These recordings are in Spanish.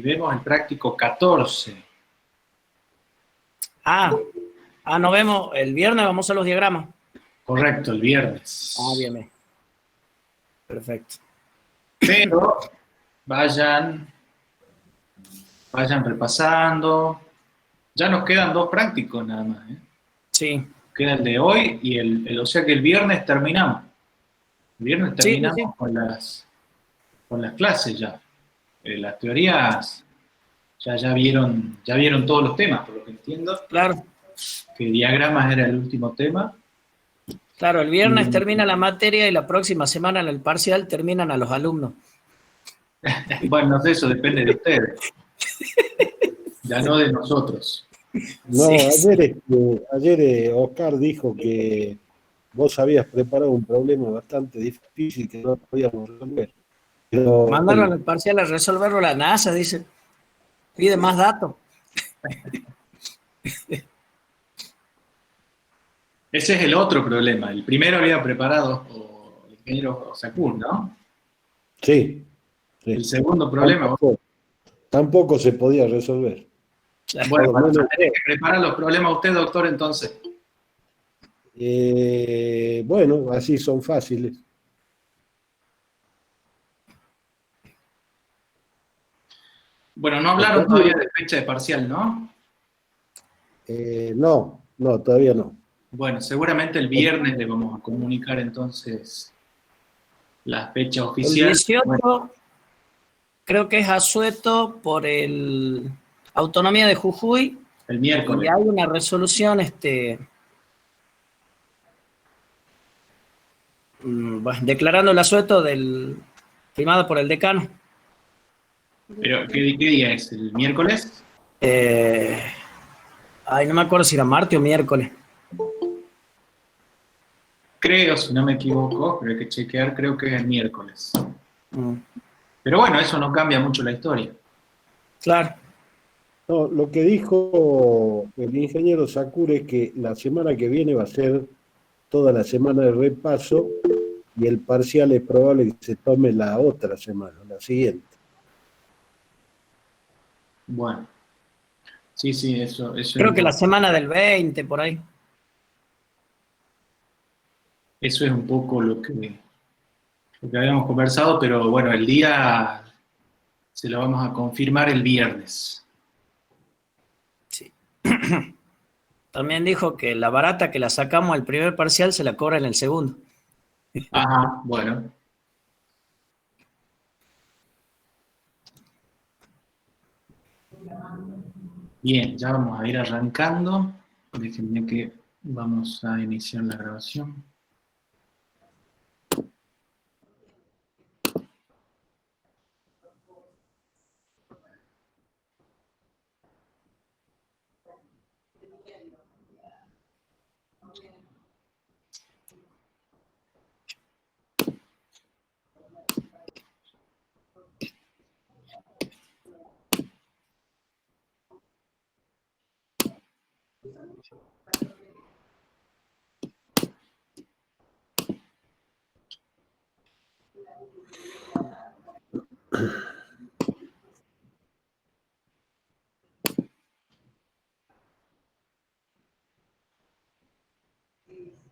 vemos el práctico 14. Nos vemos el viernes, vamos a los diagramas. Correcto, el viernes. Bien. Perfecto. Pero vayan repasando. Ya nos quedan 2 prácticos nada más, ¿eh? Sí. Queda el de hoy y o sea que el viernes terminamos. El viernes terminamos sí. con las clases ya. Las teorías ya vieron todos los temas, por lo que entiendo. Claro. Que diagramas era el último tema. Claro, el viernes termina la materia y la próxima semana en el parcial terminan a los alumnos. Bueno, no sé, eso depende de ustedes. Ya no de nosotros. No, ayer Oscar dijo que vos habías preparado un problema bastante difícil que no podíamos resolver. Pero, mandaron el parcial a resolverlo a la NASA, dice. Pide más datos. Ese es el otro problema. El primero había preparado el ingeniero Sacur, ¿no? Sí. El segundo problema. Tampoco se podía resolver. Bueno, van a tener que preparar los problemas usted, doctor, entonces. Bueno, así son fáciles. Bueno, no hablaron todavía de fecha de parcial, ¿no? No, todavía no. Bueno, seguramente el viernes le vamos a comunicar entonces la fecha oficial. El 18 creo que es asueto por el Autonomía de Jujuy. El miércoles. Y hay una resolución declarando el asueto firmado por el decano. ¿Pero qué día es? ¿El miércoles? No me acuerdo si era martes o miércoles. Creo, si no me equivoco, pero hay que chequear, creo que es el miércoles. Pero bueno, eso no cambia mucho la historia. Claro. No, lo que dijo el ingeniero Sacur es que la semana que viene va a ser toda la semana de repaso y el parcial es probable que se tome la otra semana, la siguiente. Bueno. Sí, eso creo que la semana del 20, por ahí. Eso es un poco lo que habíamos conversado, pero bueno, el día se lo vamos a confirmar el viernes. Sí. También dijo que la barata que la sacamos al primer parcial se la cobra en el segundo. Ajá, bueno. Bien, ya vamos a ir arrancando. Déjenme que vamos a iniciar la grabación.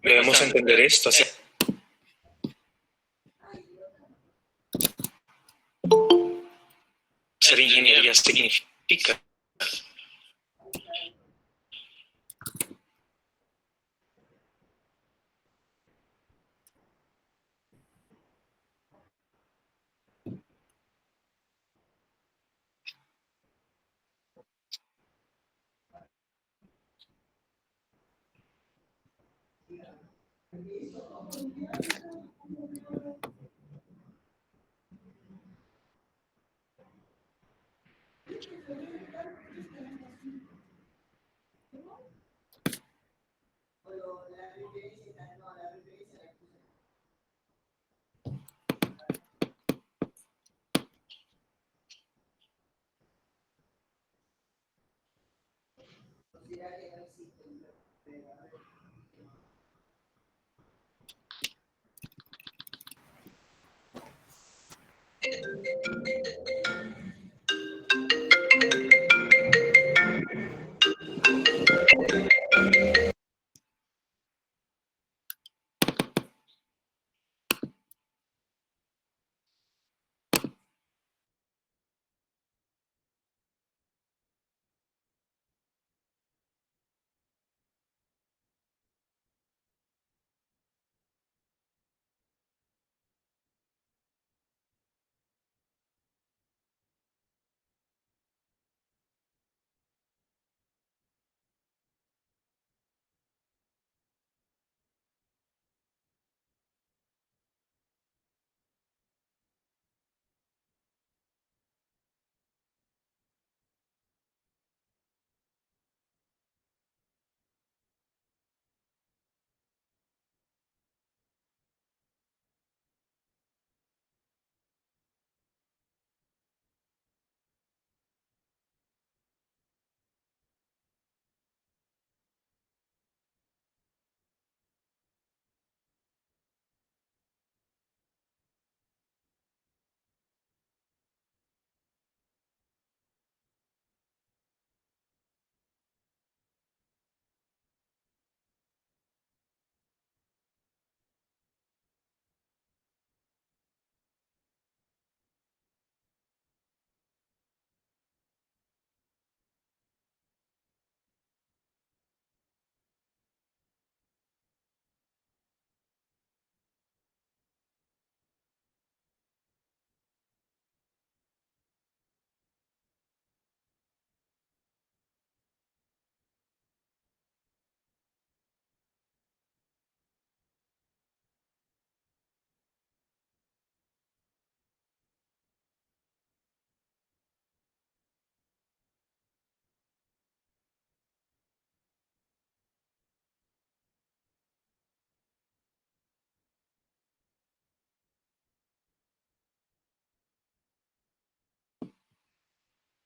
Debemos entender esto. Ser ingeniería significa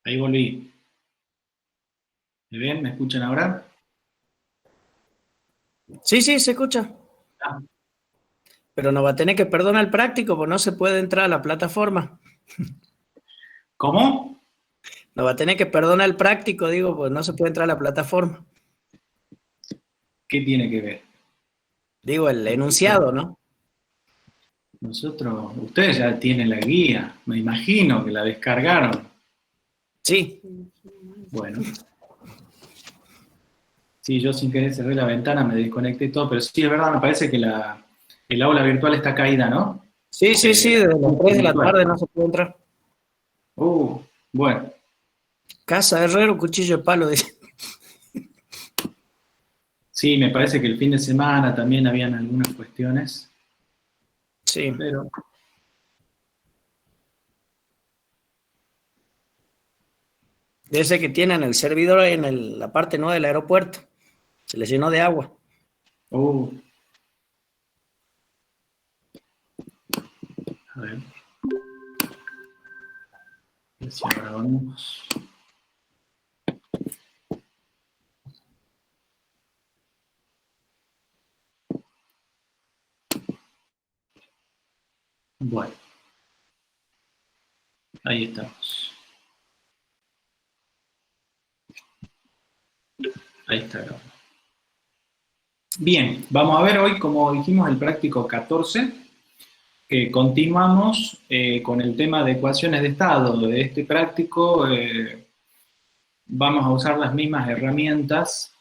Ahí volví. ¿Me ven? ¿Me escuchan ahora? Sí, sí, se escucha. Ah, Pero nos va a tener que perdonar el práctico, pues no se puede entrar a la plataforma. ¿cómo? Nos va a tener que perdonar el práctico, digo, pues no se puede entrar a la plataforma. ¿Qué tiene que ver? Digo, el enunciado, ¿no? Ustedes ya tienen la guía, me imagino que la descargaron. Sí. Bueno. Sí, yo sin querer cerré la ventana, me desconecté y todo, pero sí, es verdad, me parece que el aula virtual está caída, ¿no? Sí, sí, sí, La desde las 3 de la virtual. tarde no se puede entrar. Bueno, Casa, herrero, cuchillo de palo, dice. sí, me parece que el fin de semana también habían algunas cuestiones, Sí. pero De ese que tienen el servidor en la parte nueva del aeropuerto. Se les llenó de agua. uh, a ver si ahora vamos. Bueno, ahí estamos. Ahí está grabado. Bien, vamos a ver hoy, como dijimos, el práctico 14, que continuamos con el tema de ecuaciones de estado. De este práctico vamos a usar las mismas herramientas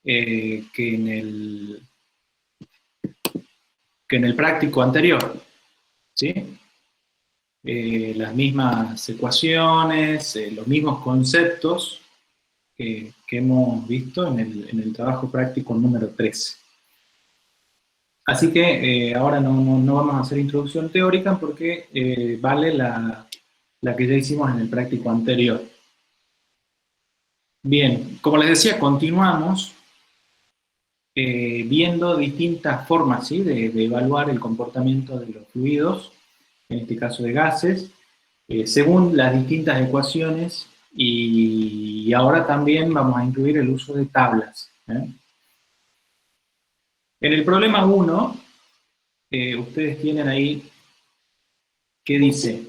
que en el práctico anterior, ¿sí? Las mismas ecuaciones, los mismos conceptos que hemos visto en el trabajo práctico número 13. Así que ahora no vamos a hacer introducción teórica porque vale la que ya hicimos en el práctico anterior. Bien, como les decía, continuamos viendo distintas formas, ¿sí?, de evaluar el comportamiento de los fluidos, en este caso de gases, según las distintas ecuaciones, y ahora también vamos a incluir el uso de tablas. En el problema 1, ustedes tienen ahí que dice: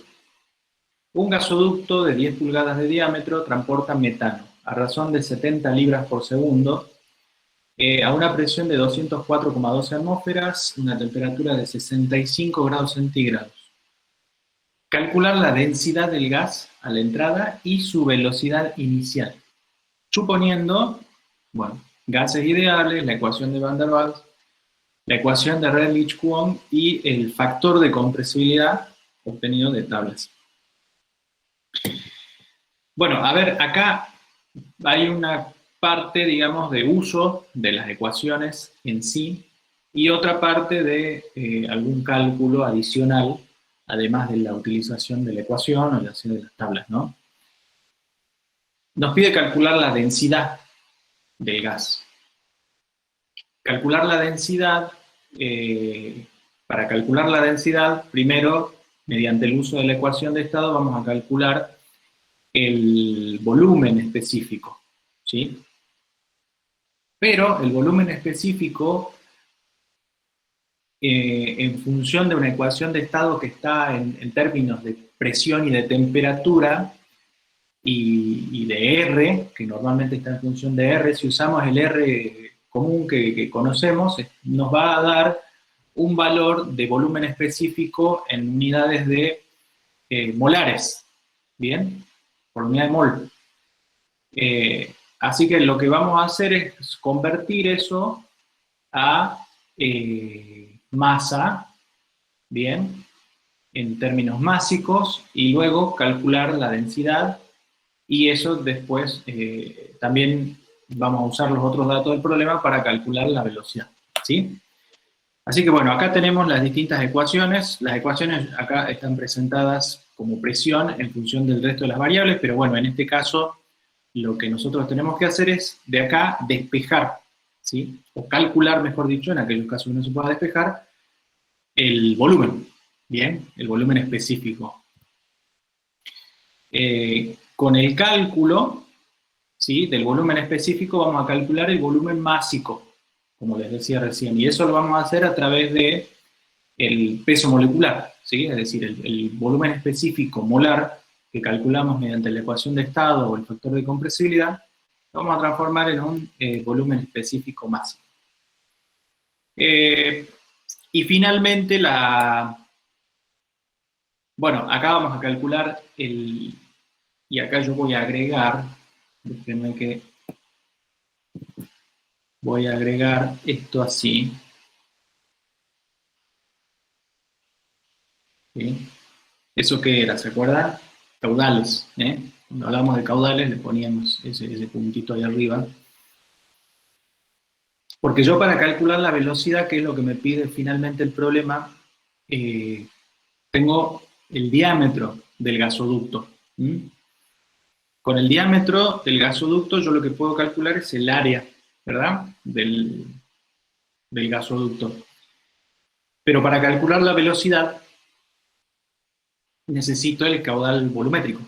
un gasoducto de 10 pulgadas de diámetro transporta metano a razón de 70 libras por segundo a una presión de 204,12 atmósferas, una temperatura de 65 grados centígrados. Calcular la densidad del gas a la entrada y su velocidad inicial, suponiendo, bueno, gases ideales, la ecuación de Van der Waals, la ecuación de Redlich-Kwong y el factor de compresibilidad obtenido de tablas. Bueno, a ver, acá hay una parte, digamos, de uso de las ecuaciones en sí y otra parte de algún cálculo adicional, además de la utilización de la ecuación o de las tablas, ¿no? Nos pide calcular la densidad del gas. Calcular la densidad, para calcular la densidad, primero, mediante el uso de la ecuación de estado, vamos a calcular el volumen específico, ¿sí? Pero el volumen específico, en función de una ecuación de estado que está en términos de presión y de temperatura, y de R, que normalmente está en función de R, si usamos el R común que conocemos, nos va a dar un valor de volumen específico en unidades de molares, ¿bien? Por unidad de mol. Así que lo que vamos a hacer es convertir eso a masa, ¿bien?, en términos másicos, y luego calcular la densidad, y eso después también vamos a usar los otros datos del problema para calcular la velocidad, ¿sí? Así que bueno, acá tenemos las distintas ecuaciones. Las ecuaciones acá están presentadas como presión en función del resto de las variables, pero bueno, en este caso lo que nosotros tenemos que hacer es de acá despejar, ¿sí?, o calcular, mejor dicho, en aquellos casos que no se pueda despejar, el volumen, ¿bien?, el volumen específico. con el cálculo, ¿sí?, del volumen específico vamos a calcular el volumen másico, como les decía recién, y eso lo vamos a hacer a través de el peso molecular, ¿sí?, es decir, el volumen específico molar que calculamos mediante la ecuación de estado o el factor de compresibilidad, lo vamos a transformar en un volumen específico másico. Y finalmente, bueno, acá vamos a calcular y acá yo voy a agregar, déjenme que voy a agregar esto así. ¿Sí? ¿Eso qué era? ¿Se acuerdan? Caudales, ¿eh? Cuando hablamos de caudales le poníamos ese puntito ahí arriba. Porque yo para calcular la velocidad, que es lo que me pide finalmente el problema, tengo el diámetro del gasoducto. Con el diámetro del gasoducto yo lo que puedo calcular es el área, ¿verdad?, del gasoducto. Pero para calcular la velocidad necesito el caudal volumétrico.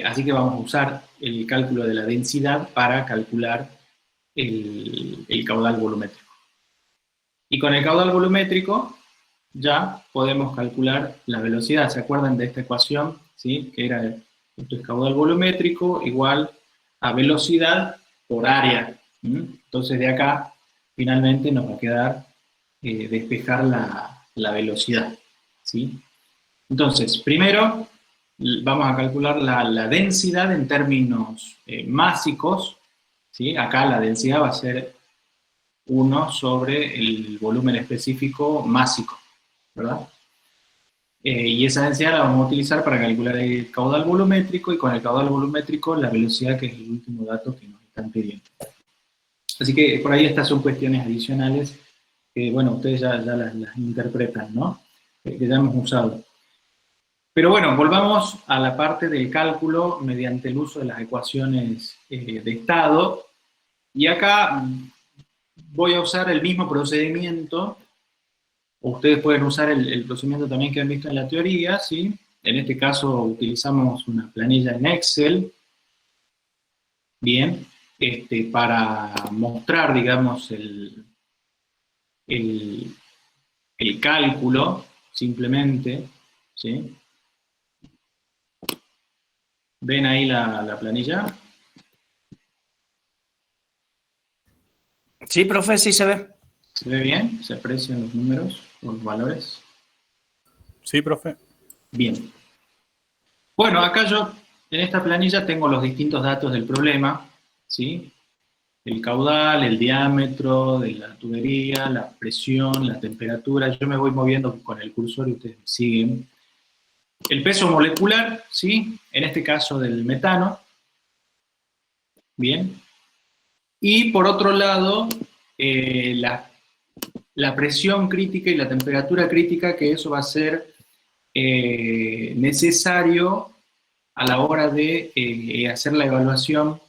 Así que vamos a usar el cálculo de la densidad para calcular el caudal volumétrico. Y con el caudal volumétrico ya podemos calcular la velocidad. ¿Se acuerdan de esta ecuación? ¿Sí? Que era, esto es caudal volumétrico igual a velocidad por área. Entonces de acá finalmente nos va a quedar despejar la velocidad. ¿Sí? Entonces, primero vamos a calcular la densidad en términos másicos. ¿Sí? Acá la densidad va a ser 1 sobre el volumen específico másico, ¿verdad? Y esa densidad la vamos a utilizar para calcular el caudal volumétrico, y con el caudal volumétrico la velocidad, que es el último dato que nos están pidiendo. Así que por ahí estas son cuestiones adicionales que, bueno, ustedes ya las interpretan, ¿no? Que ya hemos usado. Pero bueno, volvamos a la parte del cálculo mediante el uso de las ecuaciones de estado. Y acá voy a usar el mismo procedimiento, o ustedes pueden usar el procedimiento también que han visto en la teoría, ¿sí? En este caso utilizamos una planilla en Excel, bien, para mostrar, digamos, el cálculo, simplemente, ¿sí? ¿Ven ahí la planilla? Sí, profe, sí se ve. ¿Se ve bien? ¿Se aprecian los números, los valores? Sí, profe. Bien. Bueno, acá yo en esta planilla tengo los distintos datos del problema, ¿sí? El caudal, el diámetro de la tubería, la presión, la temperatura. Yo me voy moviendo con el cursor y ustedes me siguen. El peso molecular, ¿sí? En este caso del metano. Bien. Y por otro lado, la presión crítica y la temperatura crítica, que eso va a ser necesario a la hora de hacer la evaluación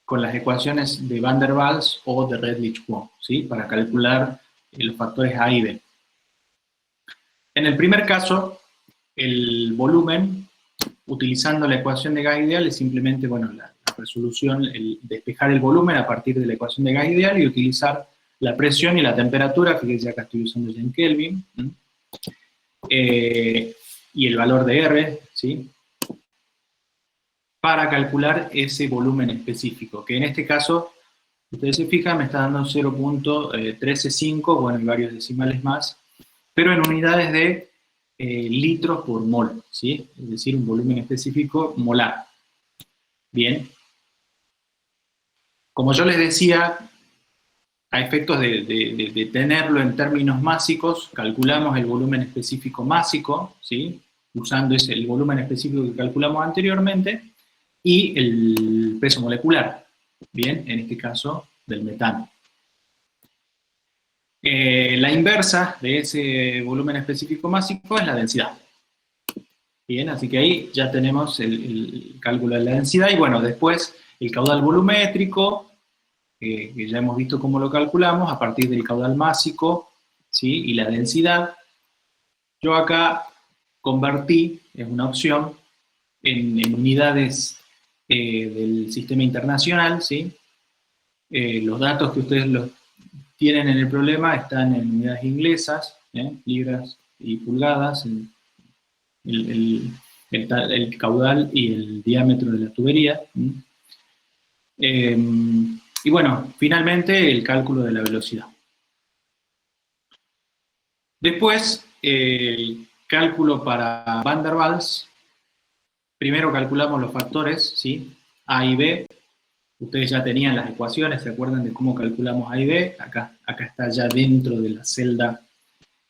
con las ecuaciones de Van der Waals o de Redlich-Kwong, ¿sí? Para calcular los factores A y B. En el primer caso, el volumen, utilizando la ecuación de gas ideal, es simplemente, bueno, la resolución, el despejar el volumen a partir de la ecuación de gas ideal y utilizar la presión y la temperatura, fíjense acá estoy usando ya en Kelvin, y el valor de R, ¿sí? Para calcular ese volumen específico, que en este caso, ustedes se fijan, me está dando 0.135, bueno, hay varios decimales más, pero en unidades de litros por mol, ¿sí? Es decir, un volumen específico molar. Bien. Como yo les decía, a efectos de tenerlo en términos másicos, calculamos el volumen específico másico, ¿sí? Usando el volumen específico que calculamos anteriormente, y el peso molecular, bien, en este caso del metano. La inversa de ese volumen específico másico es la densidad. Bien, así que ahí ya tenemos el cálculo de la densidad, y bueno, después el caudal volumétrico, que ya hemos visto cómo lo calculamos, a partir del caudal másico, ¿sí? Y la densidad. Yo acá convertí, es una opción, en unidades del sistema internacional, ¿sí? Los datos que ustedes tienen en el problema están en unidades inglesas, libras y pulgadas, el caudal y el diámetro de la tubería. Y bueno, finalmente el cálculo de la velocidad. Después, el cálculo para Van der Waals. Primero calculamos los factores, ¿sí? A y B. Ustedes ya tenían las ecuaciones, ¿se acuerdan de cómo calculamos A y B? Acá está ya dentro de la celda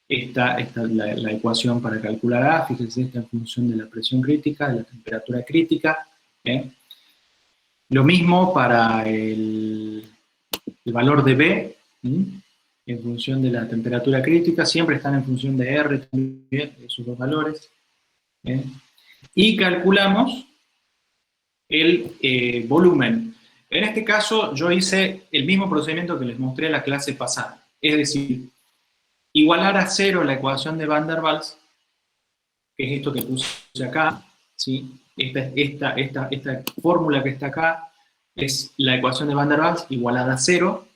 la ecuación para calcular A. Fíjense, está en función de la presión crítica, de la temperatura crítica. Lo mismo para el valor de B, en función de la temperatura crítica, siempre están en función de R también, esos dos valores. Y calculamos el volumen. En este caso yo hice el mismo procedimiento que les mostré en la clase pasada, es decir, igualar a cero la ecuación de Van der Waals, que es esto que puse acá, ¿sí? Esta fórmula que está acá es la ecuación de Van der Waals igualada a cero,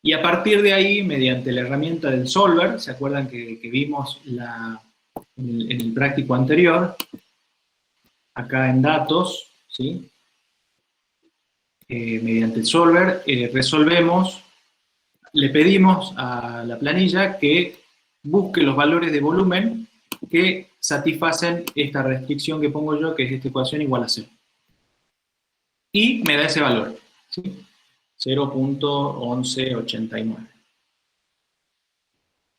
y a partir de ahí, mediante la herramienta del solver, ¿se acuerdan que vimos en el práctico anterior? Acá en datos, ¿sí? Mediante el solver, resolvemos, le pedimos a la planilla que busque los valores de volumen que satisfacen esta restricción que pongo yo, que es esta ecuación igual a 0. Y me da ese valor, ¿sí? 0.1189.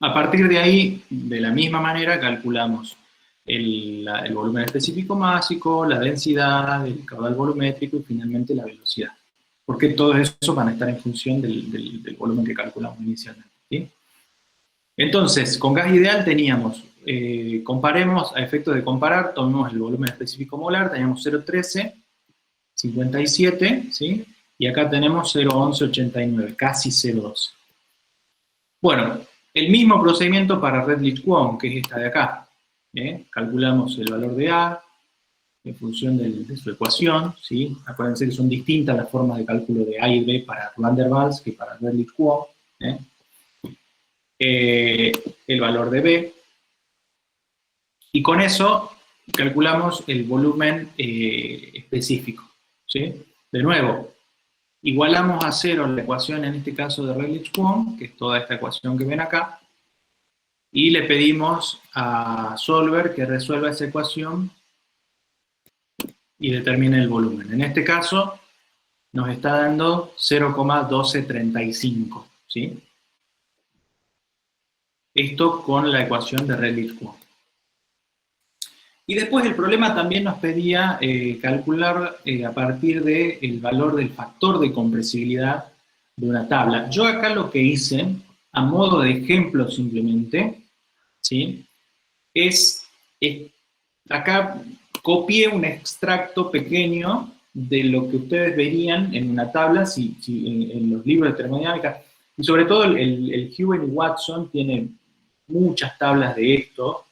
A partir de ahí, de la misma manera, calculamos el volumen específico másico, la densidad, el caudal volumétrico y finalmente la velocidad. Porque todos esos van a estar en función del volumen que calculamos inicialmente, ¿sí? Entonces, con gas ideal teníamos, comparemos, a efectos de comparar, tomemos el volumen específico molar, teníamos 0.13, 57, ¿sí? Y acá tenemos 0.1189, casi 0.12. Bueno, el mismo procedimiento para Redlich-Kwon, que es esta de acá. Calculamos el valor de A en función de su ecuación, ¿sí? Acuérdense que son distintas las formas de cálculo de A y B para Van der Waals que para Redlich-Kwon. El valor de B. Y con eso calculamos el volumen específico, ¿sí? De nuevo, igualamos a cero la ecuación, en este caso de Redlich-Kwon, que es toda esta ecuación que ven acá, y le pedimos a Solver que resuelva esa ecuación y determine el volumen. En este caso, nos está dando 0,1235, ¿sí? Esto con la ecuación de Redlich-Kwon. Y después el problema también nos pedía calcular a partir del valor del factor de compresibilidad de una tabla. Yo acá lo que hice, a modo de ejemplo simplemente, ¿sí? Acá copié un extracto pequeño de lo que ustedes verían en una tabla, en los libros de termodinámica, y sobre todo el Hewen y Watson tiene muchas tablas de esto,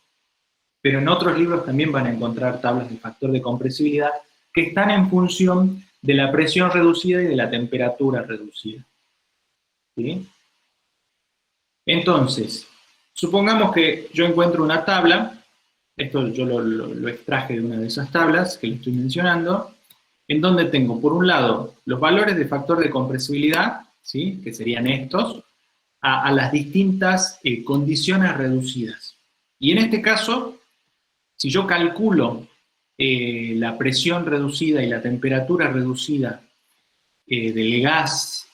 pero en otros libros también van a encontrar tablas de factor de compresibilidad que están en función de la presión reducida y de la temperatura reducida, ¿sí? Entonces, supongamos que yo encuentro una tabla, esto yo lo extraje de una de esas tablas que le estoy mencionando, en donde tengo, por un lado, los valores de factor de compresibilidad, ¿sí? Que serían estos, a las distintas condiciones reducidas. Y en este caso, si yo calculo la presión reducida y la temperatura reducida del gas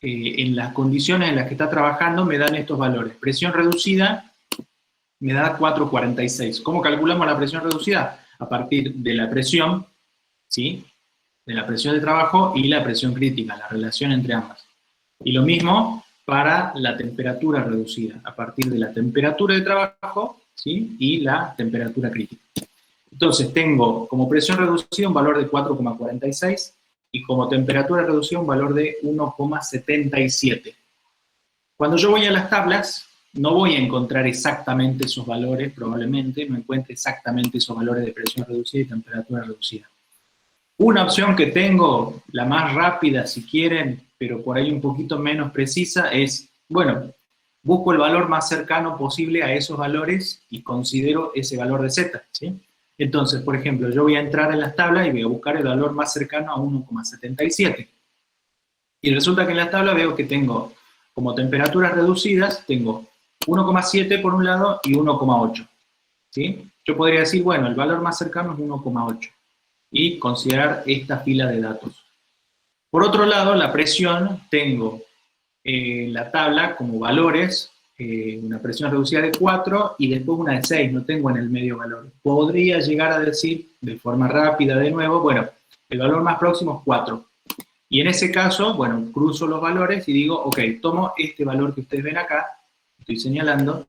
en las condiciones en las que está trabajando, me dan estos valores. Presión reducida me da 4,46. ¿Cómo calculamos la presión reducida? A partir de la presión, ¿sí? De la presión de trabajo y la presión crítica, la relación entre ambas. Y lo mismo para la temperatura reducida, a partir de la temperatura de trabajo, ¿sí? Y la temperatura crítica. Entonces tengo como presión reducida un valor de 4,46 y como temperatura reducida un valor de 1,77. Cuando yo voy a las tablas, no voy a encontrar exactamente esos valores, probablemente no encuentre exactamente esos valores de presión reducida y temperatura reducida. Una opción que tengo, la más rápida si quieren, pero por ahí un poquito menos precisa, es, bueno, busco el valor más cercano posible a esos valores y considero ese valor de Z, ¿sí? Entonces, por ejemplo, yo voy a entrar en las tablas y voy a buscar el valor más cercano a 1,77. Y resulta que en la tabla veo que tengo, como temperaturas reducidas, tengo 1,7 por un lado y 1,8, ¿sí? Yo podría decir, bueno, el valor más cercano es 1,8 y considerar esta fila de datos. Por otro lado, la presión, tengo la tabla como valores, una presión reducida de 4 y después una de 6, no tengo en el medio valor. Podría llegar a decir, de forma rápida de nuevo, bueno, el valor más próximo es 4. Y en ese caso, bueno, cruzo los valores y digo, ok, tomo este valor que ustedes ven acá, estoy señalando,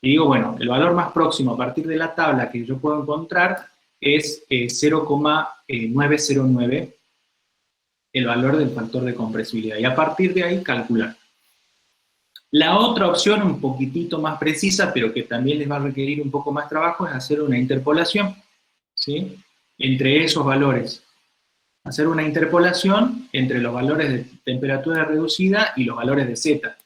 y digo, bueno, el valor más próximo a partir de la tabla que yo puedo encontrar es 0,909, el valor del factor de compresibilidad. Y a partir de ahí calcular. La otra opción, un poquitito más precisa, pero que también les va a requerir un poco más trabajo, es hacer una interpolación, ¿sí? Entre esos valores. Hacer una interpolación entre los valores de temperatura reducida y los valores de Z.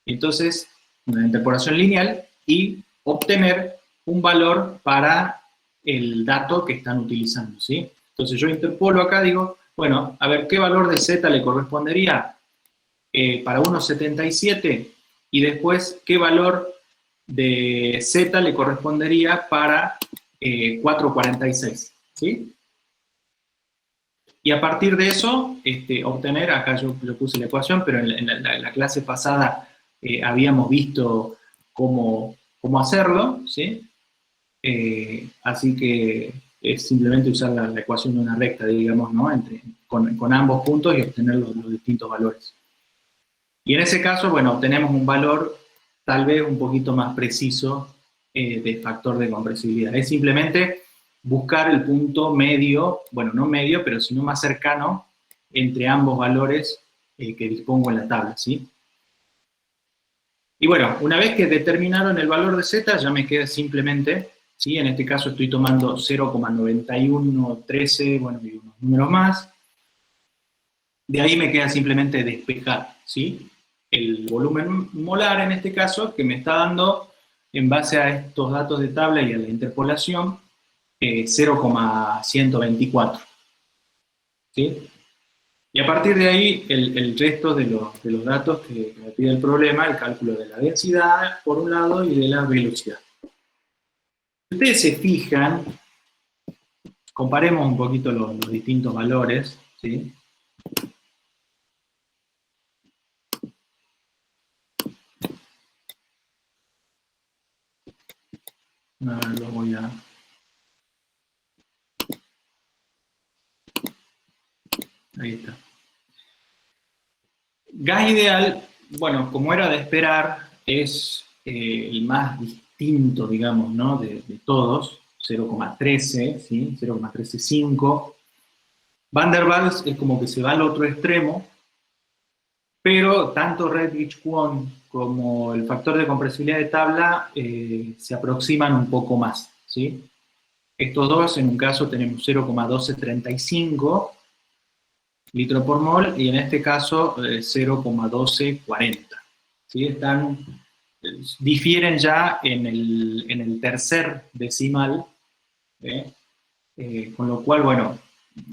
Entonces, una interpolación lineal y obtener un valor para el dato que están utilizando, ¿sí? Entonces yo interpolo acá, digo, bueno, a ver, ¿qué valor de Z le correspondería para 1,77? Y después, ¿qué valor de Z le correspondería para 4,46? ¿Sí? Y a partir de eso, obtener, acá yo puse la ecuación, pero en la clase pasada habíamos visto cómo hacerlo, ¿sí? Así que es simplemente usar la ecuación de una recta, digamos, ¿no? Con ambos puntos y obtener los distintos valores. Y en ese caso, bueno, obtenemos un valor tal vez un poquito más preciso de factor de compresibilidad. Es simplemente buscar el punto medio, bueno, no medio, pero sino más cercano entre ambos valores que dispongo en la tabla, ¿sí? Y bueno, una vez que determinaron el valor de Z, ya me queda simplemente, ¿sí? En este caso estoy tomando 0,9113, bueno, y unos números más. De ahí me queda simplemente despejar, ¿sí? El volumen molar, en este caso, que me está dando, en base a estos datos de tabla y a la interpolación, 0,124. ¿Sí? Y a partir de ahí, el resto de los datos que me pide el problema, el cálculo de la densidad, por un lado, y de la velocidad. Si ustedes se fijan, comparemos un poquito los distintos valores, ¿sí? A ver, lo voy a... Ahí está. Gas ideal, bueno, como era de esperar, es el más distinto, digamos, ¿no? de todos, 0,13, ¿sí? 0,135. Van der Waals es como que se va al otro extremo, pero tanto Redlich-Kwon como el factor de compresibilidad de tabla se aproximan un poco más, ¿sí? Estos dos, en un caso tenemos 0,1235 litro por mol, y en este caso 0,1240. ¿Sí? Difieren ya en el tercer decimal, con lo cual, bueno,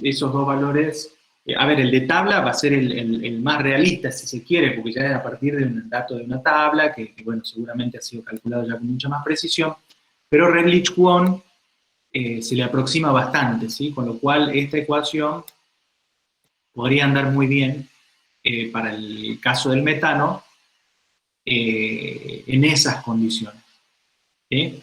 esos dos valores, a ver, el de tabla va a ser el más realista, si se quiere, porque ya es a partir de un dato de una tabla, que bueno, seguramente ha sido calculado ya con mucha más precisión, pero Redlich-Kwon se le aproxima bastante, ¿sí? Con lo cual esta ecuación podría andar muy bien para el caso del metano en esas condiciones. ¿Sí?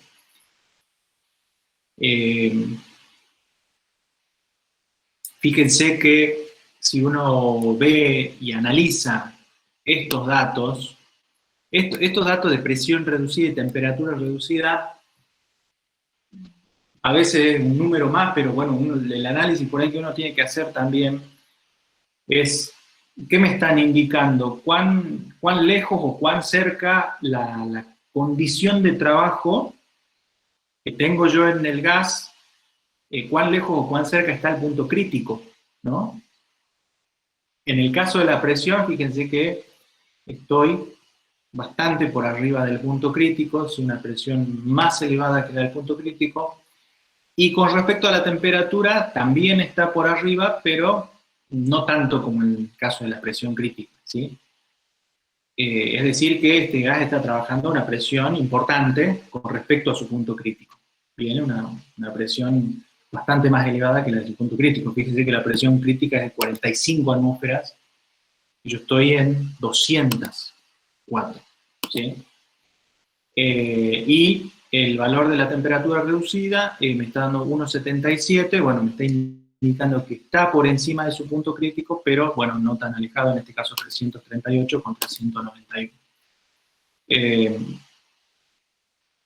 Fíjense que si uno ve y analiza estos datos de presión reducida y temperatura reducida, a veces es un número más, pero bueno, el análisis por ahí que uno tiene que hacer también es, ¿qué me están indicando? ¿Cuán lejos o cuán cerca la condición de trabajo que tengo yo en el gas, cuán lejos o cuán cerca está el punto crítico, ¿no? En el caso de la presión, fíjense que estoy bastante por arriba del punto crítico, es una presión más elevada que la del punto crítico, y con respecto a la temperatura, también está por arriba, pero no tanto como en el caso de la presión crítica, ¿sí? Es decir, que este gas está trabajando a una presión importante con respecto a su punto crítico. Viene una presión bastante más elevada que la de su punto crítico. Fíjense que la presión crítica es de 45 atmósferas y yo estoy en 204, ¿sí? Y el valor de la temperatura reducida me está dando 1,77, bueno, me está indicando que está por encima de su punto crítico, pero bueno, no tan alejado, en este caso 338 contra 191.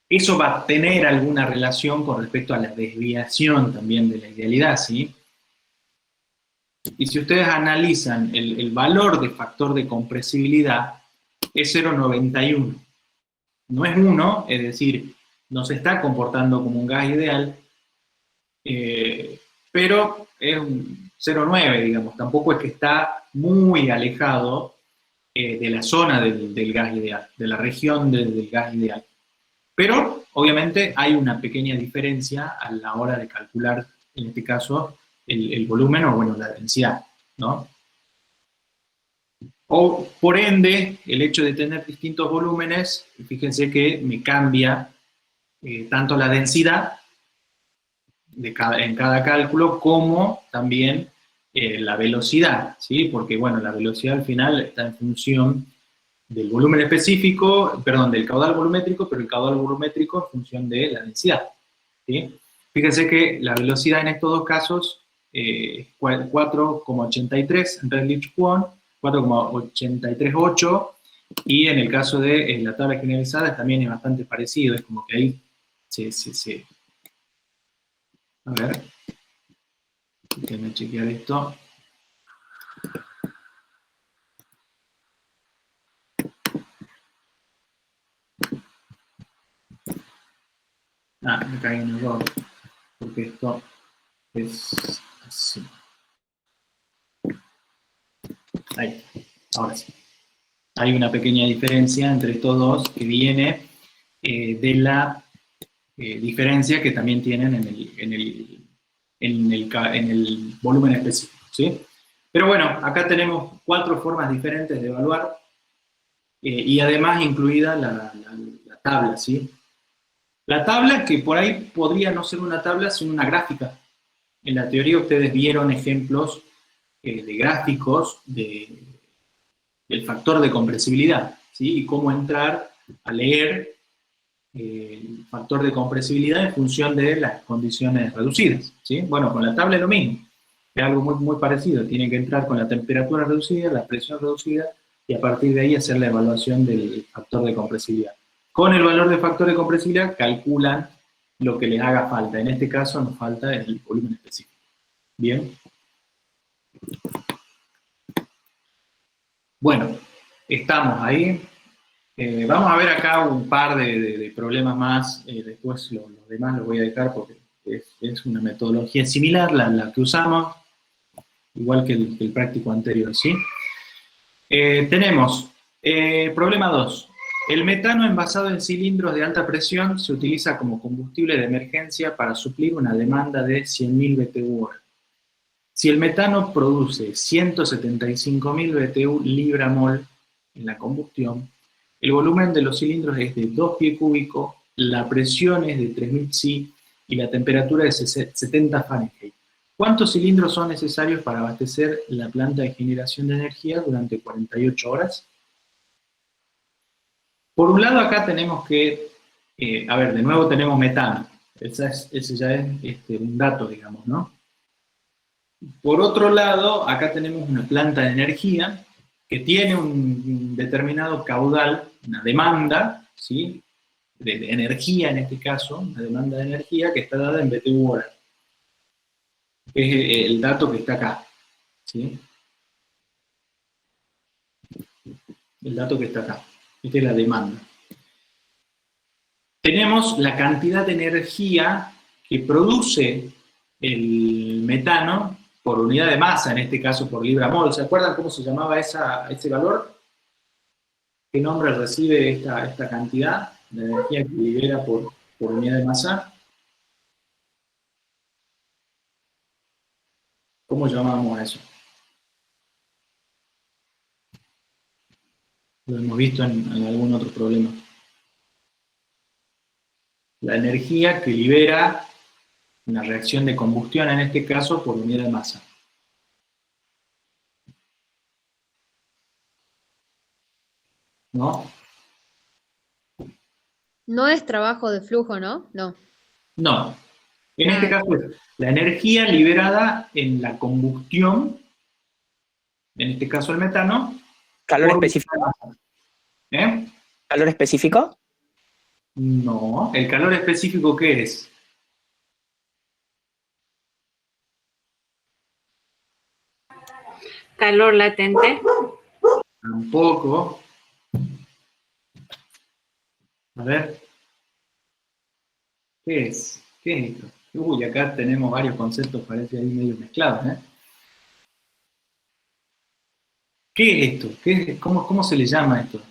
Eso va a tener alguna relación con respecto a la desviación también de la idealidad, ¿sí? Y si ustedes analizan el valor de factor de compresibilidad, es 0,91. No es 1, es decir, no se está comportando como un gas ideal, pero es un 0,9, digamos. Tampoco es que está muy alejado de la zona del gas ideal, de la región del gas ideal. Pero, obviamente, hay una pequeña diferencia a la hora de calcular, en este caso, el volumen o, bueno, la densidad, ¿no? O, por ende, el hecho de tener distintos volúmenes, fíjense que me cambia tanto la densidad en cada cálculo como también la velocidad, ¿sí? Porque, bueno, la velocidad al final está en función del volumen específico, perdón, del caudal volumétrico, pero el caudal volumétrico en función de la densidad, ¿sí? Fíjense que la velocidad en estos dos casos es 4,83 en Redlich-Kwon, 4,838, y en el caso de la tabla generalizada también es bastante parecido, es como que ahí a ver, déjenme chequear esto. Me caí en error, porque esto es así. Ahí, ahora sí. Hay una pequeña diferencia entre estos dos que viene de la diferencia que también tienen en el volumen específico, ¿sí? Pero bueno, acá tenemos 4 formas diferentes de evaluar y además incluida la tabla, ¿sí? La tabla, que por ahí podría no ser una tabla, sino una gráfica. En la teoría ustedes vieron ejemplos de gráficos del factor de compresibilidad, ¿sí? Y cómo entrar a leer el factor de compresibilidad en función de las condiciones reducidas, ¿sí? Bueno, con la tabla es lo mismo. Es algo muy, muy parecido. Tienen que entrar con la temperatura reducida, la presión reducida, y a partir de ahí hacer la evaluación del factor de compresibilidad. Con el valor de factor de compresibilidad calculan lo que les haga falta. En este caso nos falta el volumen específico. Bien. Bueno, estamos ahí. Vamos a ver acá un par de problemas más. Después los demás los voy a dejar porque es una metodología similar la que usamos, igual que el práctico anterior, ¿sí? Tenemos problema 2. El metano envasado en cilindros de alta presión se utiliza como combustible de emergencia para suplir una demanda de 100.000 BTU/hora. Si el metano produce 175.000 BTU libra-mol en la combustión, el volumen de los cilindros es de 2 pie cúbico, la presión es de 3.000 psi y la temperatura es 70 Fahrenheit. ¿Cuántos cilindros son necesarios para abastecer la planta de generación de energía durante 48 horas? Por un lado acá tenemos que, a ver, de nuevo tenemos metano. Ese ya es un dato, digamos, ¿no? Por otro lado, acá tenemos una planta de energía que tiene un determinado caudal, una demanda, ¿sí? De energía en este caso, una demanda de energía que está dada en BTU/hora. Es el dato que está acá, ¿sí? El dato que está acá. Esta es la demanda. tenemos la cantidad de energía que produce el metano por unidad de masa, en este caso por libra-mol. ¿Se acuerdan cómo se llamaba ese valor? ¿Qué nombre recibe esta cantidad de energía que libera por unidad de masa? ¿Cómo llamamos a eso? Lo hemos visto en algún otro problema. La energía que libera una reacción de combustión, en este caso, por unidad de masa. ¿No? No es trabajo de flujo, ¿no? No. No. En este caso es la energía liberada en la combustión, en este caso el metano. ¿Calor específico? ¿Eh? ¿Calor específico? No. ¿El calor específico qué es? Calor latente. Tampoco. A ver. ¿Qué es? ¿Qué es esto? Uy, acá tenemos varios conceptos, parece ahí medio mezclados, ¿eh? ¿Qué es esto? ¿Cómo se le llama esto?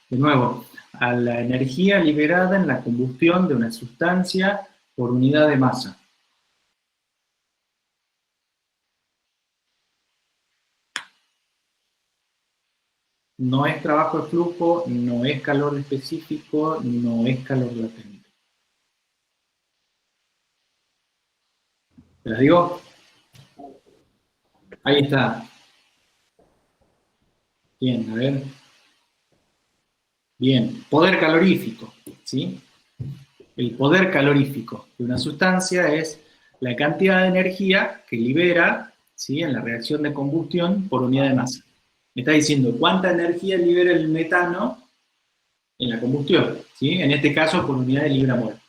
De nuevo, a la energía liberada en la combustión de una sustancia por unidad de masa. No es trabajo de flujo, no es calor específico, no es calor latente. ¿Te las digo? Ahí está. Bien, a ver. Bien, poder calorífico, ¿sí? El poder calorífico de una sustancia es la cantidad de energía que libera, ¿sí?, en la reacción de combustión por unidad de masa. Me está diciendo cuánta energía libera el metano en la combustión, ¿sí? En este caso por unidad de libra-mol.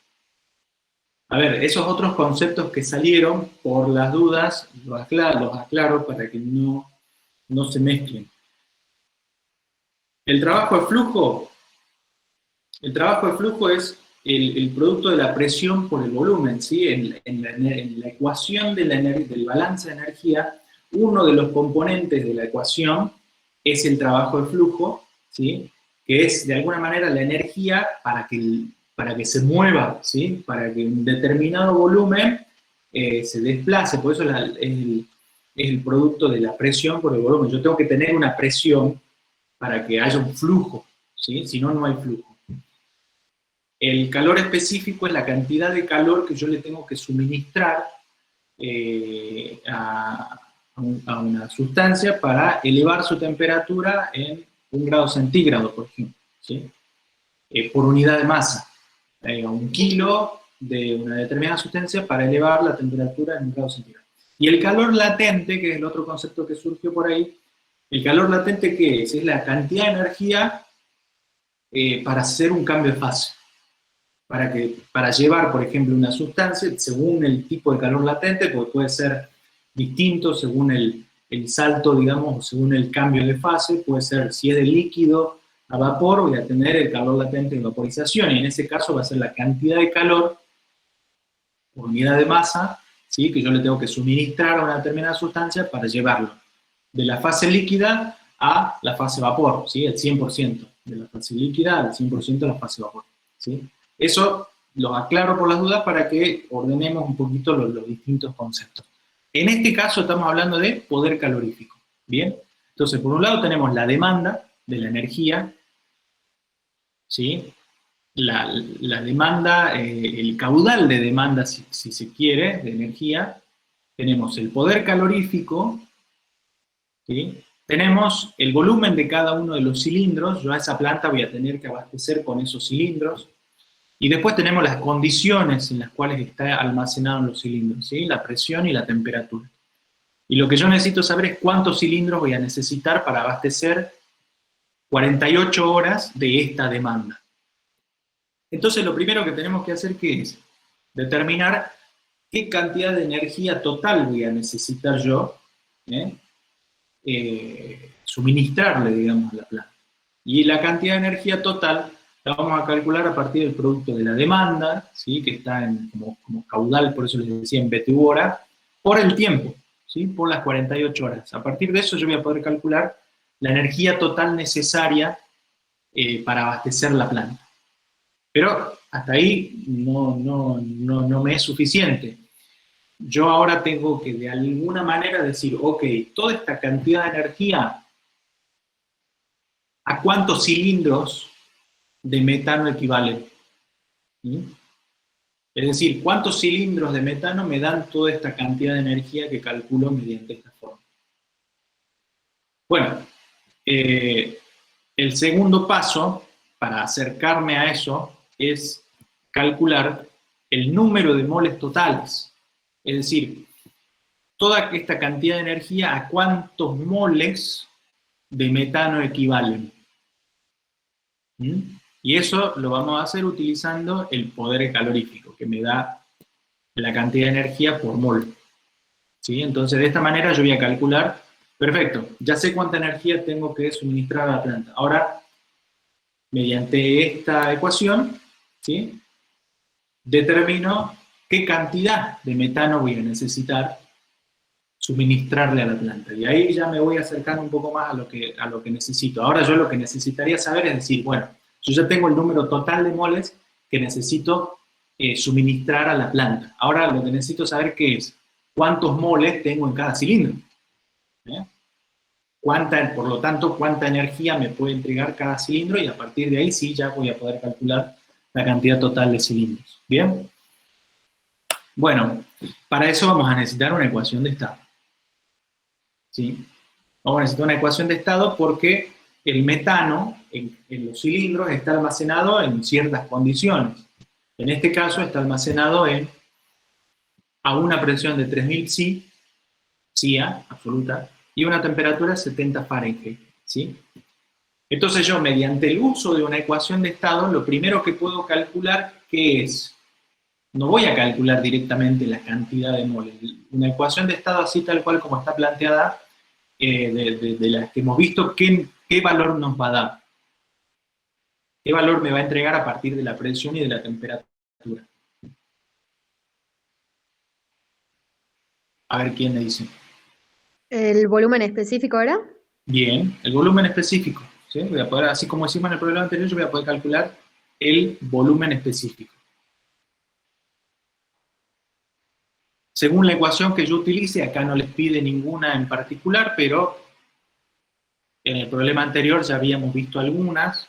A ver, esos otros conceptos que salieron, por las dudas, los aclaro para que no se mezclen. El trabajo de flujo es el producto de la presión por el volumen, ¿sí? En la ecuación del balance de energía, uno de los componentes de la ecuación es el trabajo de flujo, ¿sí?, que es de alguna manera la energía para que se mueva, ¿sí?, para que un determinado volumen se desplace. Por eso es el producto de la presión por el volumen. Yo tengo que tener una presión para que haya un flujo, ¿sí? Si no, no hay flujo. El calor específico es la cantidad de calor que yo le tengo que suministrar a una sustancia para elevar su temperatura en 1 grado centígrado, por ejemplo, ¿sí? Por unidad de masa. A 1 kilo de una determinada sustancia para elevar la temperatura en 1 grado centígrado. Y el calor latente, que es el otro concepto que surgió por ahí, el calor latente, ¿qué es? Es la cantidad de energía para hacer un cambio de fase. Para llevar, por ejemplo, una sustancia, según el tipo de calor latente, porque puede ser distinto según el salto, digamos, o según el cambio de fase, puede ser, si es de líquido a vapor, voy a tener el calor latente de vaporización, y en ese caso va a ser la cantidad de calor por unidad de masa, ¿sí?, que yo le tengo que suministrar a una determinada sustancia para llevarlo de la fase líquida a la fase vapor, ¿sí?, el 100% de la fase líquida al 100% de la fase vapor, ¿sí? Eso lo aclaro por las dudas para que ordenemos un poquito los distintos conceptos. En este caso estamos hablando de poder calorífico, ¿bien? Entonces, por un lado tenemos la demanda de la energía, ¿sí? La demanda, el caudal de demanda, si se quiere, de energía. Tenemos el poder calorífico, ¿sí? Tenemos el volumen de cada uno de los cilindros. Yo a esa planta voy a tener que abastecer con esos cilindros. Y después tenemos las condiciones en las cuales está almacenado en los cilindros, ¿sí?, la presión y la temperatura. Y lo que yo necesito saber es cuántos cilindros voy a necesitar para abastecer 48 horas de esta demanda. Entonces lo primero que tenemos que hacer, ¿qué es? Determinar qué cantidad de energía total voy a necesitar yo, suministrarle, digamos, a la planta. Y la cantidad de energía total la vamos a calcular a partir del producto de la demanda, ¿sí? Que está como caudal, por eso les decía en BTU hora, por el tiempo, ¿sí? Por las 48 horas. A partir de eso yo voy a poder calcular la energía total necesaria para abastecer la planta. Pero hasta ahí no me es suficiente. Yo ahora tengo que de alguna manera decir, ok, toda esta cantidad de energía, ¿a cuántos cilindros de metano equivale? ¿Sí? Es decir, ¿cuántos cilindros de metano me dan toda esta cantidad de energía que calculo mediante esta forma? Bueno, el segundo paso para acercarme a eso es calcular el número de moles totales. Es decir, toda esta cantidad de energía, ¿a cuántos moles de metano equivalen? ¿Mm? Y eso lo vamos a hacer utilizando el poder calorífico, que me da la cantidad de energía por mol. ¿Sí? Entonces, de esta manera yo voy a calcular, perfecto, ya sé cuánta energía tengo que suministrar a la planta. Ahora, mediante esta ecuación, ¿sí? Determino qué cantidad de metano voy a necesitar suministrarle a la planta. Y ahí ya me voy acercando un poco más a lo que necesito. Ahora yo lo que necesitaría saber es decir, bueno, yo ya tengo el número total de moles que necesito suministrar a la planta. Ahora lo que necesito saber qué es, cuántos moles tengo en cada cilindro. Por lo tanto, cuánta energía me puede entregar cada cilindro y a partir de ahí sí ya voy a poder calcular la cantidad total de cilindros. ¿Bien? Bueno, para eso vamos a necesitar una ecuación de estado. ¿Sí? Vamos a necesitar una ecuación de estado porque el metano en los cilindros está almacenado en ciertas condiciones. En este caso está almacenado a una presión de 3000 CIA absoluta, y una temperatura de 70 Fahrenheit. ¿Sí? Entonces yo, mediante el uso de una ecuación de estado, lo primero que puedo calcular, ¿qué es? No voy a calcular directamente la cantidad de moles. Una ecuación de estado así tal cual como está planteada, de las que hemos visto, ¿qué valor nos va a dar? ¿Qué valor me va a entregar a partir de la presión y de la temperatura? A ver quién me dice. ¿El volumen específico era? Bien, el volumen específico. ¿Sí? Voy a poder, así como hicimos en el problema anterior, yo voy a poder calcular el volumen específico. Según la ecuación que yo utilice, acá no les pide ninguna en particular, pero en el problema anterior ya habíamos visto algunas,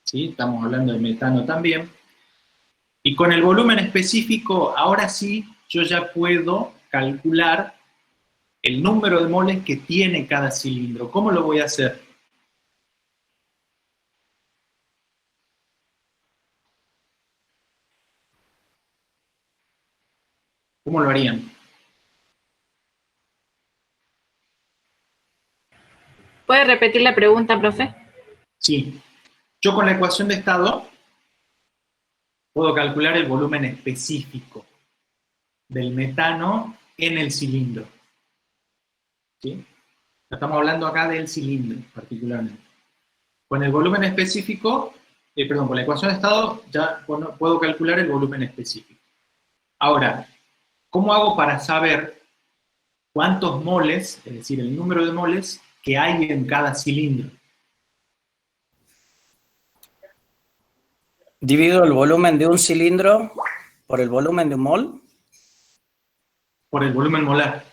¿sí? Estamos hablando de metano también. Y con el volumen específico, ahora sí, yo ya puedo calcular el número de moles que tiene cada cilindro. ¿Cómo lo voy a hacer? ¿Cómo lo harían? ¿Puede repetir la pregunta, profe? Sí. Yo con la ecuación de estado puedo calcular el volumen específico del metano en el cilindro. ¿Sí? Estamos hablando acá del cilindro, particularmente. Con el volumen específico, con la ecuación de estado ya puedo calcular el volumen específico. Ahora, ¿cómo hago para saber cuántos moles, es decir, el número de moles que hay en cada cilindro? Divido el volumen de un cilindro por el volumen de un mol. Por el volumen molar.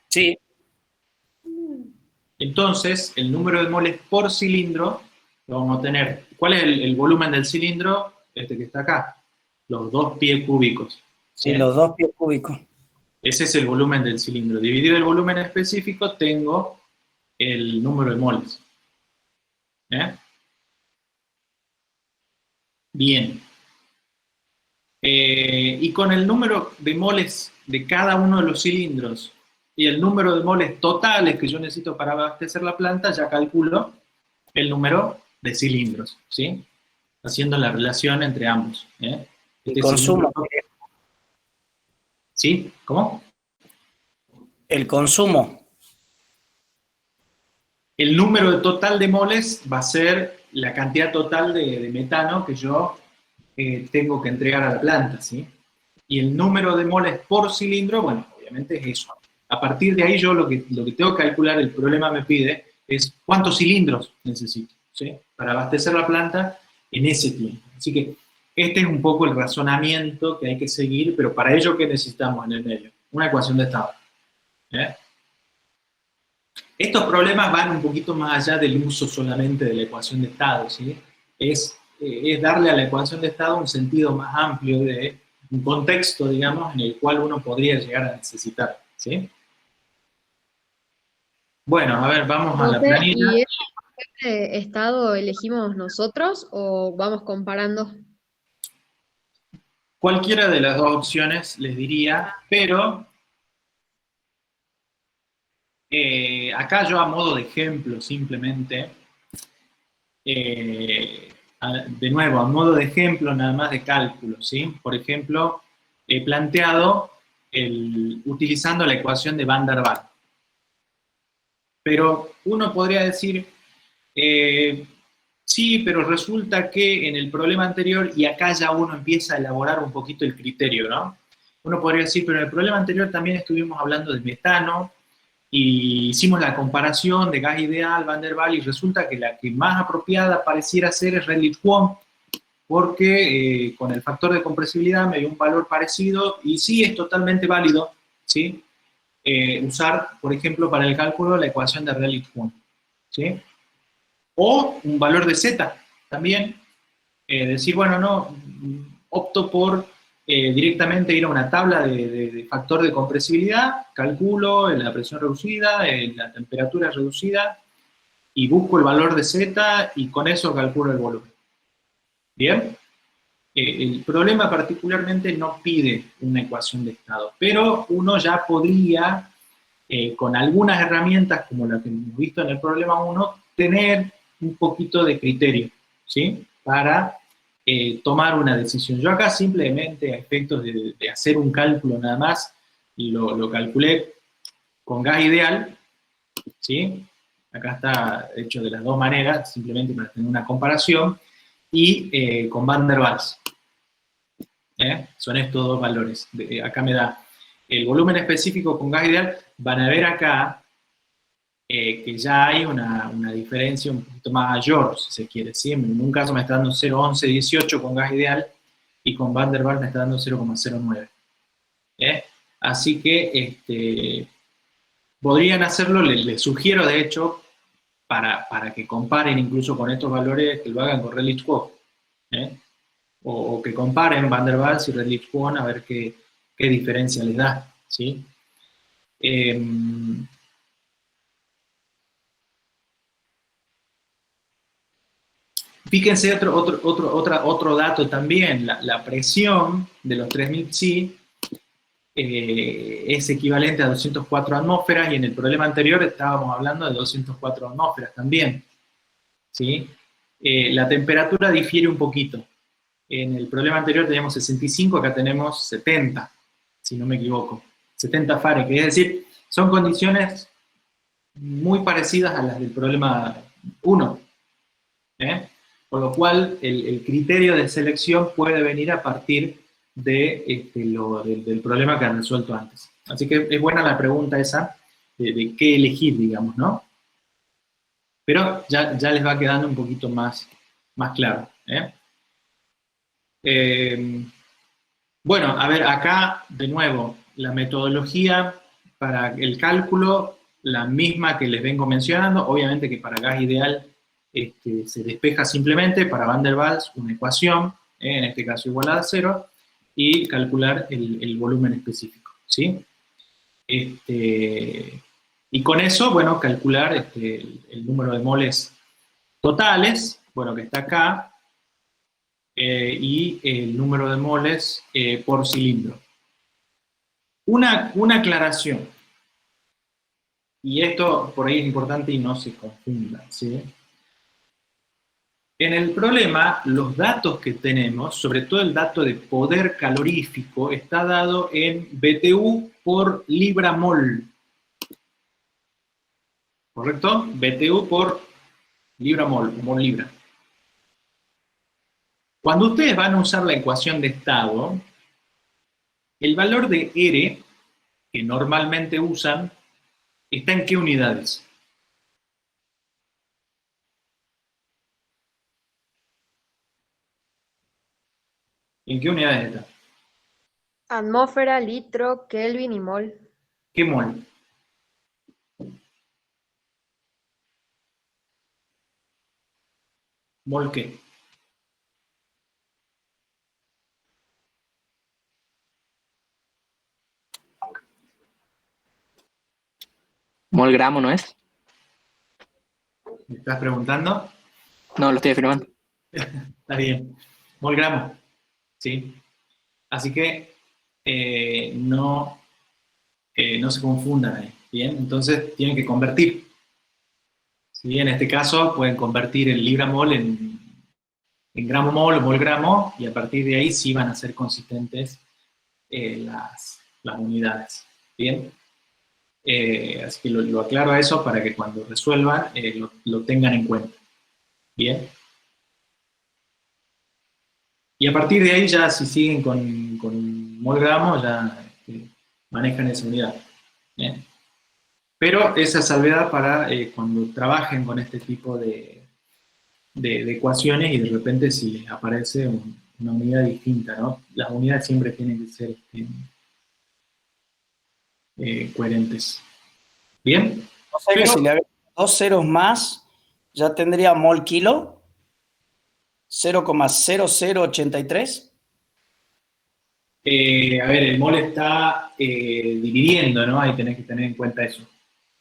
Sí. Entonces, el número de moles por cilindro lo vamos a tener. ¿Cuál es el volumen del cilindro? Este que está acá. Los 2 pies cúbicos. Sí, los 2 pies cúbicos. Ese es el volumen del cilindro. Dividido el volumen específico, tengo el número de moles. Bien. Y con el número de moles de cada uno de los cilindros y el número de moles totales que yo necesito para abastecer la planta, ya calculo el número de cilindros, ¿sí? Haciendo la relación entre ambos. El consumo. ¿Sí? ¿Cómo? El consumo. El número total de moles va a ser la cantidad total de metano que yo tengo que entregar a la planta, ¿sí? Y el número de moles por cilindro, bueno, obviamente es eso. A partir de ahí yo lo que tengo que calcular, el problema me pide, es cuántos cilindros necesito, ¿sí? Para abastecer la planta en ese tiempo. Así que este es un poco el razonamiento que hay que seguir, pero para ello, ¿qué necesitamos en el medio? Una ecuación de estado. ¿Eh? Estos problemas van un poquito más allá del uso solamente de la ecuación de estado, ¿sí? Es darle a la ecuación de estado un sentido más amplio de un contexto, digamos, en el cual uno podría llegar a necesitar, ¿sí? Bueno, a ver, vamos a la Profe, planilla. ¿y ese estado elegimos nosotros o vamos comparando? Cualquiera de las dos opciones les diría, pero acá yo a modo de ejemplo simplemente, de nuevo, a modo de ejemplo nada más de cálculo, ¿sí? Por ejemplo, he planteado utilizando la ecuación de Van der Waals. Pero uno podría decir, sí, pero resulta que en el problema anterior, y acá ya uno empieza a elaborar un poquito el criterio, ¿no? Uno podría decir, pero en el problema anterior también estuvimos hablando de metano, y hicimos la comparación de gas ideal, Van der Waals, y resulta que la que más apropiada pareciera ser es Redlich-Kwon, porque con el factor de compresibilidad me dio un valor parecido, y sí es totalmente válido, ¿sí? Usar, por ejemplo, para el cálculo la ecuación de Redlich-Kwon, ¿sí? O un valor de Z también, decir, bueno, no, opto por directamente ir a una tabla de factor de compresibilidad, calculo la presión reducida, la temperatura reducida, y busco el valor de Z, y con eso calculo el volumen. ¿Bien? El problema particularmente no pide una ecuación de estado, pero uno ya podría, con algunas herramientas como la que hemos visto en el problema 1, tener un poquito de criterio, ¿sí? Para tomar una decisión. Yo acá simplemente a efectos de hacer un cálculo nada más, y lo calculé con gas ideal, ¿sí? Acá está hecho de las dos maneras, simplemente para tener una comparación, y con Van der Waals. Son estos dos valores. Acá me da el volumen específico con gas ideal. Van a ver acá que ya hay una diferencia un poquito mayor, si se quiere, ¿sí? En un caso me está dando 0,1118 con gas ideal, y con Van der Waals me está dando 0,09. Así que podrían hacerlo, les sugiero de hecho, para que comparen incluso con estos valores, que lo hagan con Redlich-Kwon, o que comparen Van der Waals y Redlich-Kwon a ver qué diferencia les da, ¿sí? Fíjense otro dato también, la presión de los 3000 psi es equivalente a 204 atmósferas, y en el problema anterior estábamos hablando de 204 atmósferas también, ¿sí? La temperatura difiere un poquito. En el problema anterior teníamos 65, acá tenemos 70, si no me equivoco, 70 Fahrenheit, es decir, son condiciones muy parecidas a las del problema 1, por lo cual el criterio de selección puede venir a partir del problema que han resuelto antes. Así que es buena la pregunta esa, de qué elegir, digamos, ¿no? Pero ya les va quedando un poquito más claro. Bueno, a ver, acá, de nuevo, la metodología para el cálculo, la misma que les vengo mencionando, obviamente que para gas ideal se despeja simplemente, para Van der Waals una ecuación, en este caso igual a 0, y calcular el volumen específico, ¿sí? Y con eso, bueno, calcular el número de moles totales, bueno, que está acá, y el número de moles por cilindro. Una aclaración, y esto por ahí es importante y no se confunda, ¿sí? En el problema, los datos que tenemos, sobre todo el dato de poder calorífico, está dado en BTU por libra-mol. ¿Correcto? BTU por libra-mol, mol-libra. Cuando ustedes van a usar la ecuación de estado, el valor de R que normalmente usan está en qué unidades. ¿En qué unidades está? Atmósfera, litro, Kelvin y mol. ¿Qué mol? ¿Mol qué? Mol gramo, ¿no es? ¿Me estás preguntando? No, lo estoy afirmando. Está bien. Mol gramo. ¿Sí? Así que no se confundan ahí. ¿Bien? Entonces tienen que convertir. ¿Sí? En este caso pueden convertir el libra mol en gramo mol o mol gramo, y a partir de ahí sí van a ser consistentes las unidades. ¿Bien? Así que lo aclaro a eso para que cuando resuelvan lo tengan en cuenta. ¿Bien? Y a partir de ahí ya si siguen con mol gramo ya manejan esa unidad. ¿Bien? Pero esa salvedad para cuando trabajen con este tipo de ecuaciones y de repente si les aparece una unidad distinta, ¿no? Las unidades siempre tienen que ser coherentes. ¿Bien? O sea que si le agregamos 2 ceros más, ya tendría mol kilo, 0,0083. A ver, el mol está dividiendo, ¿no? Ahí tenés que tener en cuenta eso.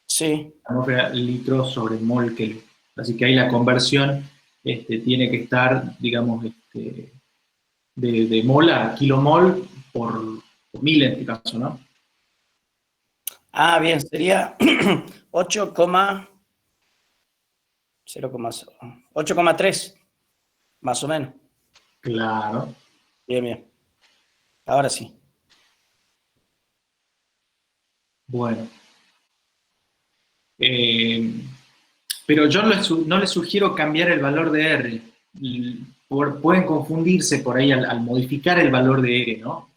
Sí. Atmósfera litro sobre mol kilo. Así que ahí la conversión tiene que estar, digamos, de mol a kilomol por mil en este caso, ¿no? Ah, bien, sería 8,3, más o menos. Claro. Bien, bien. Ahora sí. Bueno. Pero yo no les sugiero cambiar el valor de R. Pueden confundirse por ahí al modificar el valor de R, ¿no?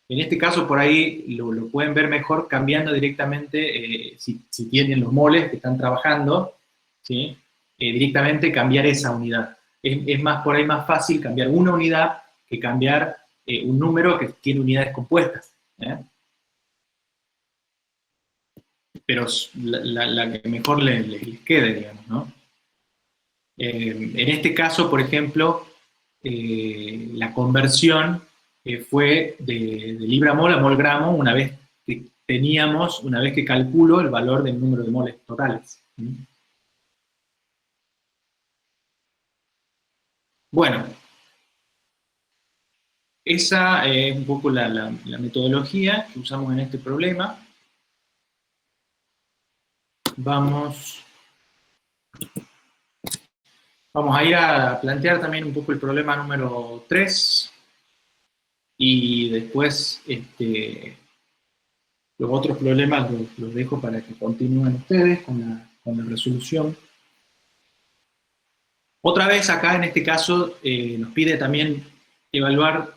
En este caso, por ahí lo pueden ver mejor cambiando directamente, si tienen los moles que están trabajando, ¿sí? Directamente cambiar esa unidad. Es más, por ahí más fácil cambiar una unidad que cambiar un número que tiene unidades compuestas. Pero la que mejor les quede, digamos, ¿no? En este caso, por ejemplo, la conversión fue de libra mol a mol gramo una vez que calculo el valor del número de moles totales. Bueno, esa es un poco la metodología que usamos en este problema. Vamos a ir a plantear también un poco el problema número 3 y después los otros problemas los dejo para que continúen ustedes con la resolución. Otra vez acá en este caso nos pide también evaluar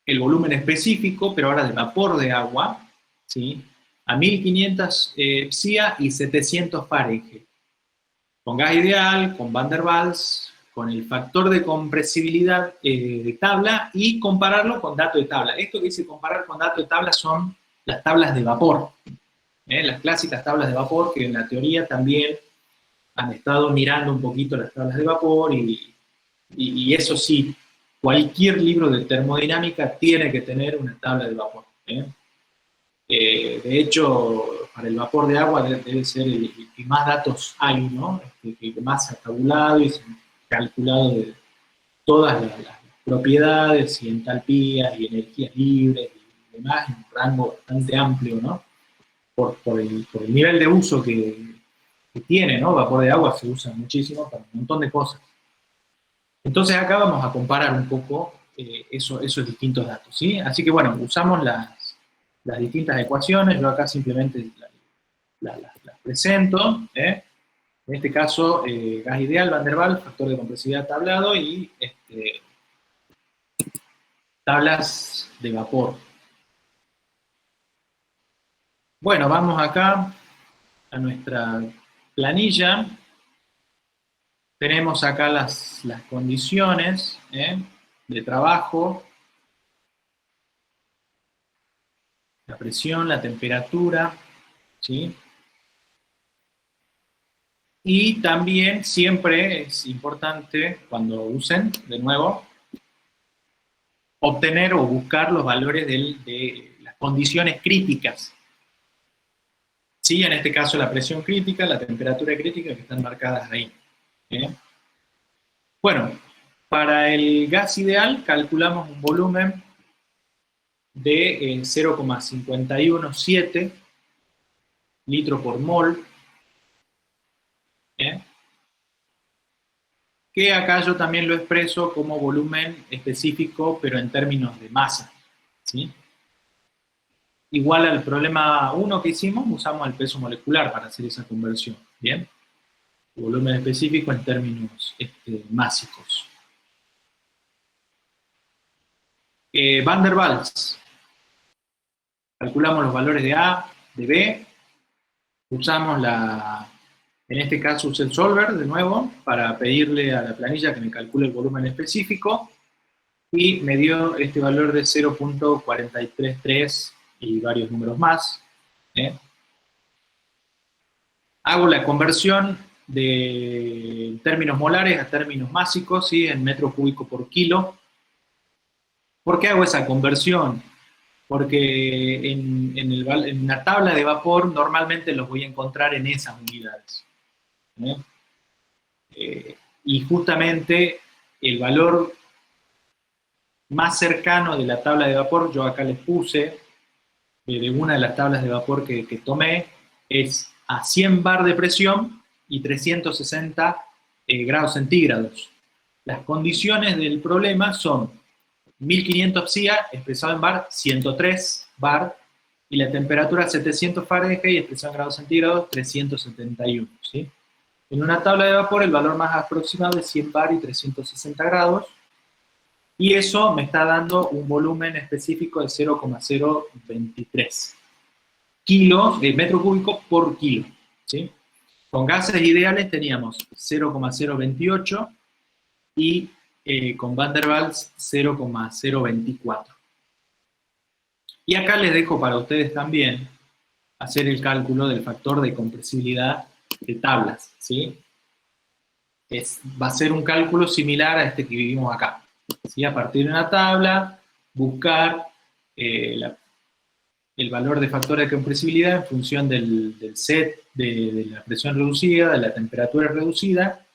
el volumen específico, pero ahora de vapor de agua, ¿sí? A 1500 psia y 700 Fahrenheit. Con gas ideal, con Van der Waals, con el factor de compresibilidad de tabla y compararlo con dato de tabla. Esto que dice comparar con dato de tabla son las tablas de vapor. Las clásicas tablas de vapor que en la teoría también han estado mirando un poquito las tablas de vapor y eso sí, cualquier libro de termodinámica tiene que tener una tabla de vapor. De hecho, para el vapor de agua debe ser el que más datos hay, ¿no? El que más se ha tabulado y se ha calculado de todas las propiedades y entalpías y energías libres y demás, en un rango bastante amplio, ¿no? Por el nivel de uso que tiene, ¿no? Vapor de agua se usa muchísimo para un montón de cosas. Entonces acá vamos a comparar un poco esos distintos datos, ¿sí? Así que bueno, usamos las distintas ecuaciones, yo acá simplemente las presento, En este caso, gas ideal, Van der Waals, factor de compresividad tablado y tablas de vapor. Bueno, vamos acá a nuestra planilla. Tenemos acá las condiciones de trabajo, la presión, la temperatura, ¿sí? Y también siempre es importante, cuando usen, de nuevo, obtener o buscar los valores de las condiciones críticas. Sí, en este caso la presión crítica, la temperatura crítica, que están marcadas ahí. Bueno, para el gas ideal calculamos un volumen de 0,517 litros por mol, que acá yo también lo expreso como volumen específico, pero en términos de masa, ¿sí? Igual al problema 1 que hicimos, usamos el peso molecular para hacer esa conversión, ¿bien? Volumen específico en términos másicos. Van der Waals. Calculamos los valores de A, de B. Usamos en este caso usé el solver de nuevo para pedirle a la planilla que me calcule el volumen específico y me dio este valor de 0.433 y varios números más. Hago la conversión de términos molares a términos másicos, ¿sí? En metro cúbico por kilo. ¿Por qué hago esa conversión? Porque en una tabla de vapor normalmente los voy a encontrar en esas unidades. Y justamente el valor más cercano de la tabla de vapor, yo acá les puse, de una de las tablas de vapor que tomé, es a 100 bar de presión y 360 grados centígrados. Las condiciones del problema son 1500 psia expresado en bar, 103 bar, y la temperatura 700 Fahrenheit expresado en grados centígrados, 371. ¿Sí? En una tabla de vapor el valor más aproximado es 100 bar y 360 grados, y eso me está dando un volumen específico de 0,023 kilos de metro cúbico por kilo. ¿Sí? Con gases ideales teníamos 0,028 y con Van der Waals 0,024. Y acá les dejo para ustedes también hacer el cálculo del factor de compresibilidad de tablas. ¿Sí? Va a ser un cálculo similar a este que vivimos acá. ¿Sí? A partir de una tabla, buscar el valor de factor de compresibilidad en función del set de la presión reducida, de la temperatura reducida,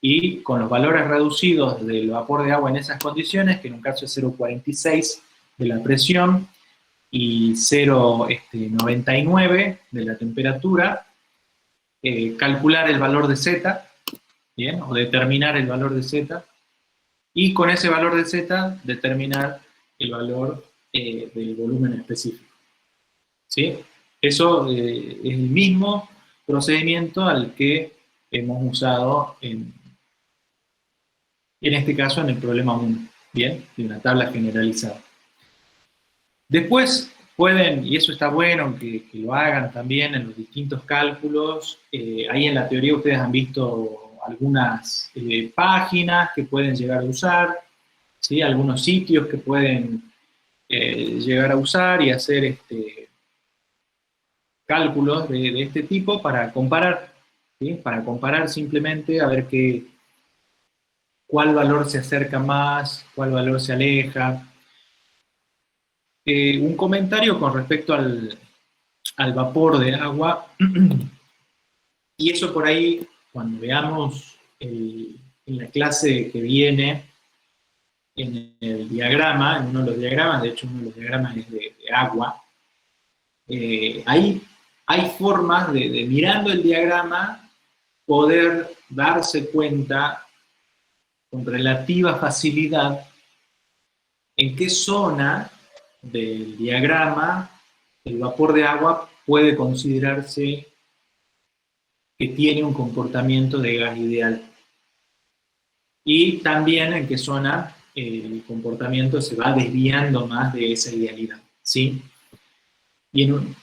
y con los valores reducidos del vapor de agua en esas condiciones, que en un caso es 0,46 de la presión y 0,99 de la temperatura, calcular el valor de Z, ¿bien? O determinar el valor de Z, y con ese valor de Z determinar el valor del volumen específico. ¿Sí? Eso es el mismo procedimiento al que hemos usado en este caso en el problema 1, ¿bien? De una tabla generalizada. Después pueden, y eso está bueno que lo hagan también en los distintos cálculos, ahí en la teoría ustedes han visto algunas páginas que pueden llegar a usar, ¿sí? Algunos sitios que pueden llegar a usar y hacer cálculos de este tipo para comparar, ¿sí? Para comparar simplemente a ver cuál valor se acerca más, cuál valor se aleja. Un comentario con respecto al vapor de agua, y eso por ahí, cuando veamos en la clase que viene, en el diagrama, en uno de los diagramas, de hecho uno de los diagramas es de agua, ahí hay formas de mirando el diagrama, poder darse cuenta con relativa facilidad en qué zona del diagrama el vapor de agua puede considerarse que tiene un comportamiento de gas ideal. Y también en qué zona el comportamiento se va desviando más de esa idealidad, ¿sí?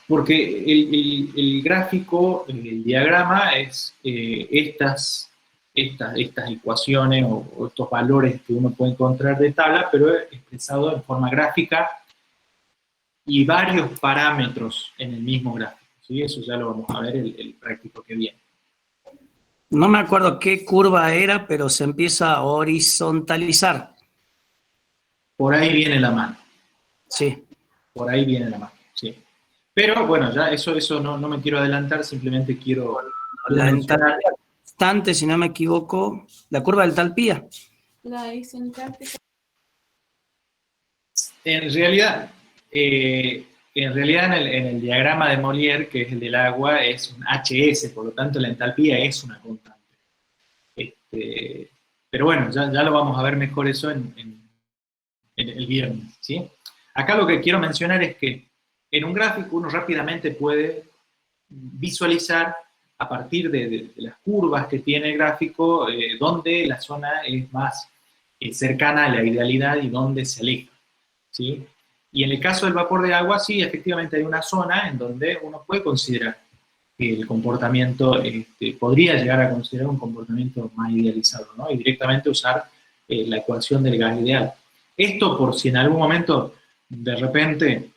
Porque el gráfico, el diagrama es estas ecuaciones o estos valores que uno puede encontrar de tabla, pero expresado en forma gráfica y varios parámetros en el mismo gráfico, ¿sí? Eso ya lo vamos a ver el práctico que viene. No me acuerdo qué curva era, pero se empieza a horizontalizar. Por ahí viene la mano. Sí. Por ahí viene la mano, sí. Pero bueno, ya eso no me quiero adelantar, simplemente quiero La mencionar. entalpía, si no me equivoco, la curva de entalpía. La isentáctica. En realidad en el diagrama de Molière, que es el del agua, es un HS, por lo tanto la entalpía es una constante. Pero bueno, ya lo vamos a ver mejor eso en el viernes, ¿sí? Acá lo que quiero mencionar es que en un gráfico uno rápidamente puede visualizar a partir de las curvas que tiene el gráfico dónde la zona es más cercana a la idealidad y dónde se aleja, ¿sí? Y en el caso del vapor de agua, sí, efectivamente hay una zona en donde uno puede considerar que el comportamiento, podría llegar a considerar un comportamiento más idealizado, ¿no? Y directamente usar la ecuación del gas ideal. Esto por si en algún momento, de repente,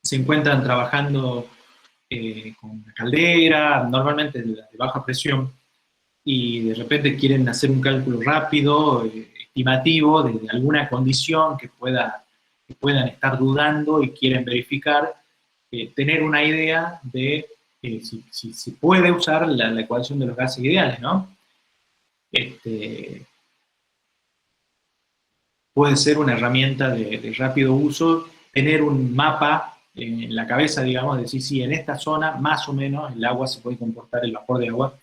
se encuentran trabajando con una caldera, normalmente de baja presión, y de repente quieren hacer un cálculo rápido, estimativo, de alguna condición que puedan estar dudando y quieren verificar, tener una idea de si se puede usar la ecuación de los gases ideales, ¿no? Puede ser una herramienta de rápido uso, tener un mapa en la cabeza, digamos, decir, sí, en esta zona, más o menos, el agua se puede comportar, el vapor de agua,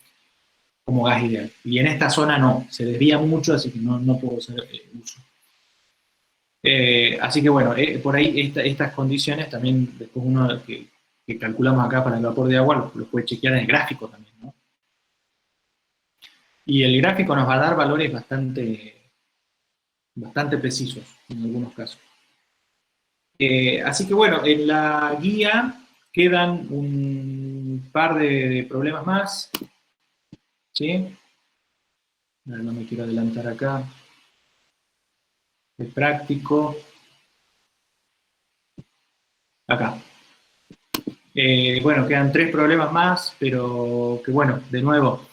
como gas ideal. Y en esta zona no, se desvía mucho, así que no puedo hacer uso. Así que bueno, por ahí estas condiciones también, después uno que calculamos acá para el vapor de agua, lo puede chequear en el gráfico también, ¿no? Y el gráfico nos va a dar valores bastante precisos en algunos casos. Así que bueno, en la guía quedan un par de problemas más, ¿sí? No me quiero adelantar acá. El práctico. Acá. Bueno, quedan 3 problemas más, pero que bueno, de nuevo.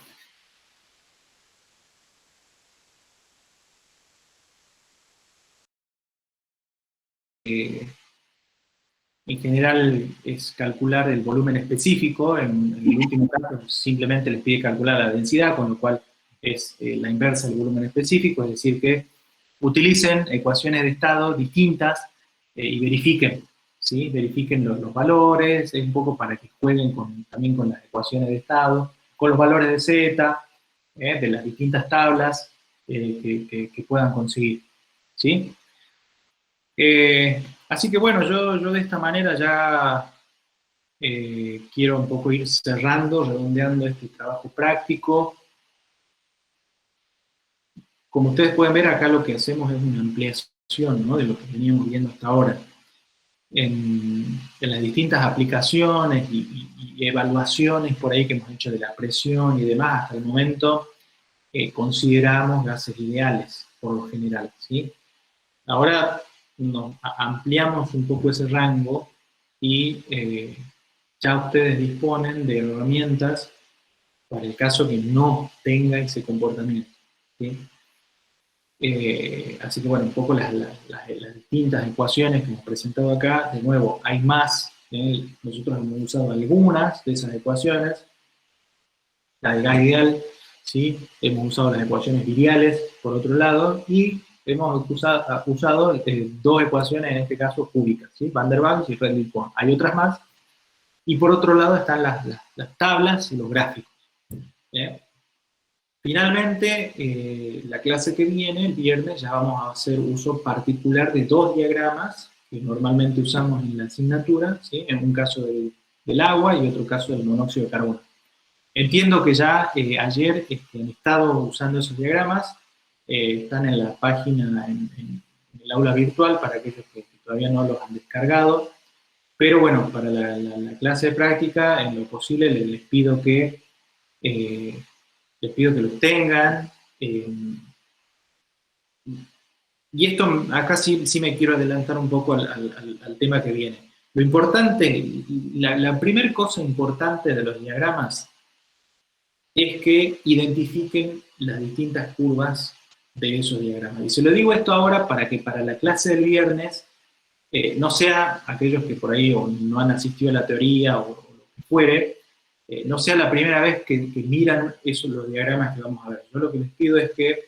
En general es calcular el volumen específico, en el último caso simplemente les pide calcular la densidad, con lo cual es la inversa del volumen específico, es decir que utilicen ecuaciones de estado distintas y verifiquen, ¿sí? Verifiquen los valores, es un poco para que jueguen también con las ecuaciones de estado, con los valores de Z, de las distintas tablas que puedan conseguir, ¿sí? Así que bueno, yo de esta manera ya quiero un poco ir cerrando, redondeando este trabajo práctico. Como ustedes pueden ver, acá lo que hacemos es una ampliación, ¿no?, de lo que veníamos viendo hasta ahora. En las distintas aplicaciones y evaluaciones por ahí que hemos hecho de la presión y demás, hasta el momento consideramos gases ideales, por lo general, ¿sí? Ahora ampliamos un poco ese rango y ya ustedes disponen de herramientas para el caso que no tenga ese comportamiento, ¿sí? Así que bueno, un poco las distintas ecuaciones que hemos presentado acá, de nuevo, hay más, nosotros hemos usado algunas de esas ecuaciones, la del gas ideal, ¿sí? Hemos usado las ecuaciones viriales, por otro lado, y hemos usado 2 ecuaciones, en este caso cúbicas, ¿sí? Van der Waals y Redlich-Kwon. Hay otras más, y por otro lado están las tablas y los gráficos. Finalmente, la clase que viene, el viernes, ya vamos a hacer uso particular de 2 diagramas que normalmente usamos en la asignatura, ¿sí? En un caso del agua y otro caso del monóxido de carbono. Entiendo que ya ayer han estado usando esos diagramas, están en la página, en el aula virtual, para aquellos que todavía no los han descargado. Pero bueno, para la clase de práctica, en lo posible les pido que los tengan. Y esto, acá sí me quiero adelantar un poco al tema que viene. Lo importante, la primera cosa importante de los diagramas es que identifiquen las distintas curvas de esos diagramas. Y se lo digo esto ahora para que para la clase del viernes no sea aquellos que por ahí o no han asistido a la teoría o lo que fuere, no sea la primera vez que miran los diagramas que vamos a ver. Yo lo que les pido es que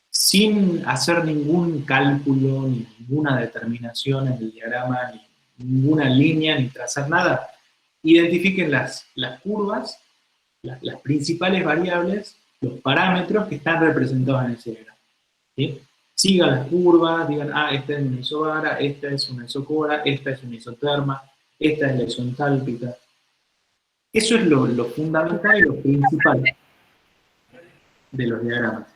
sin hacer ningún cálculo, ni ninguna determinación en el diagrama, ni ninguna línea, ni trazar nada, identifiquen las curvas, las principales variables, los parámetros que están representados en ese diagrama. ¿Sí? Sigan las curvas, digan, esta es una isobara, esta es una isocora, esta es una isoterma, esta es la isoentálpica. Eso es lo fundamental y lo principal de los diagramas.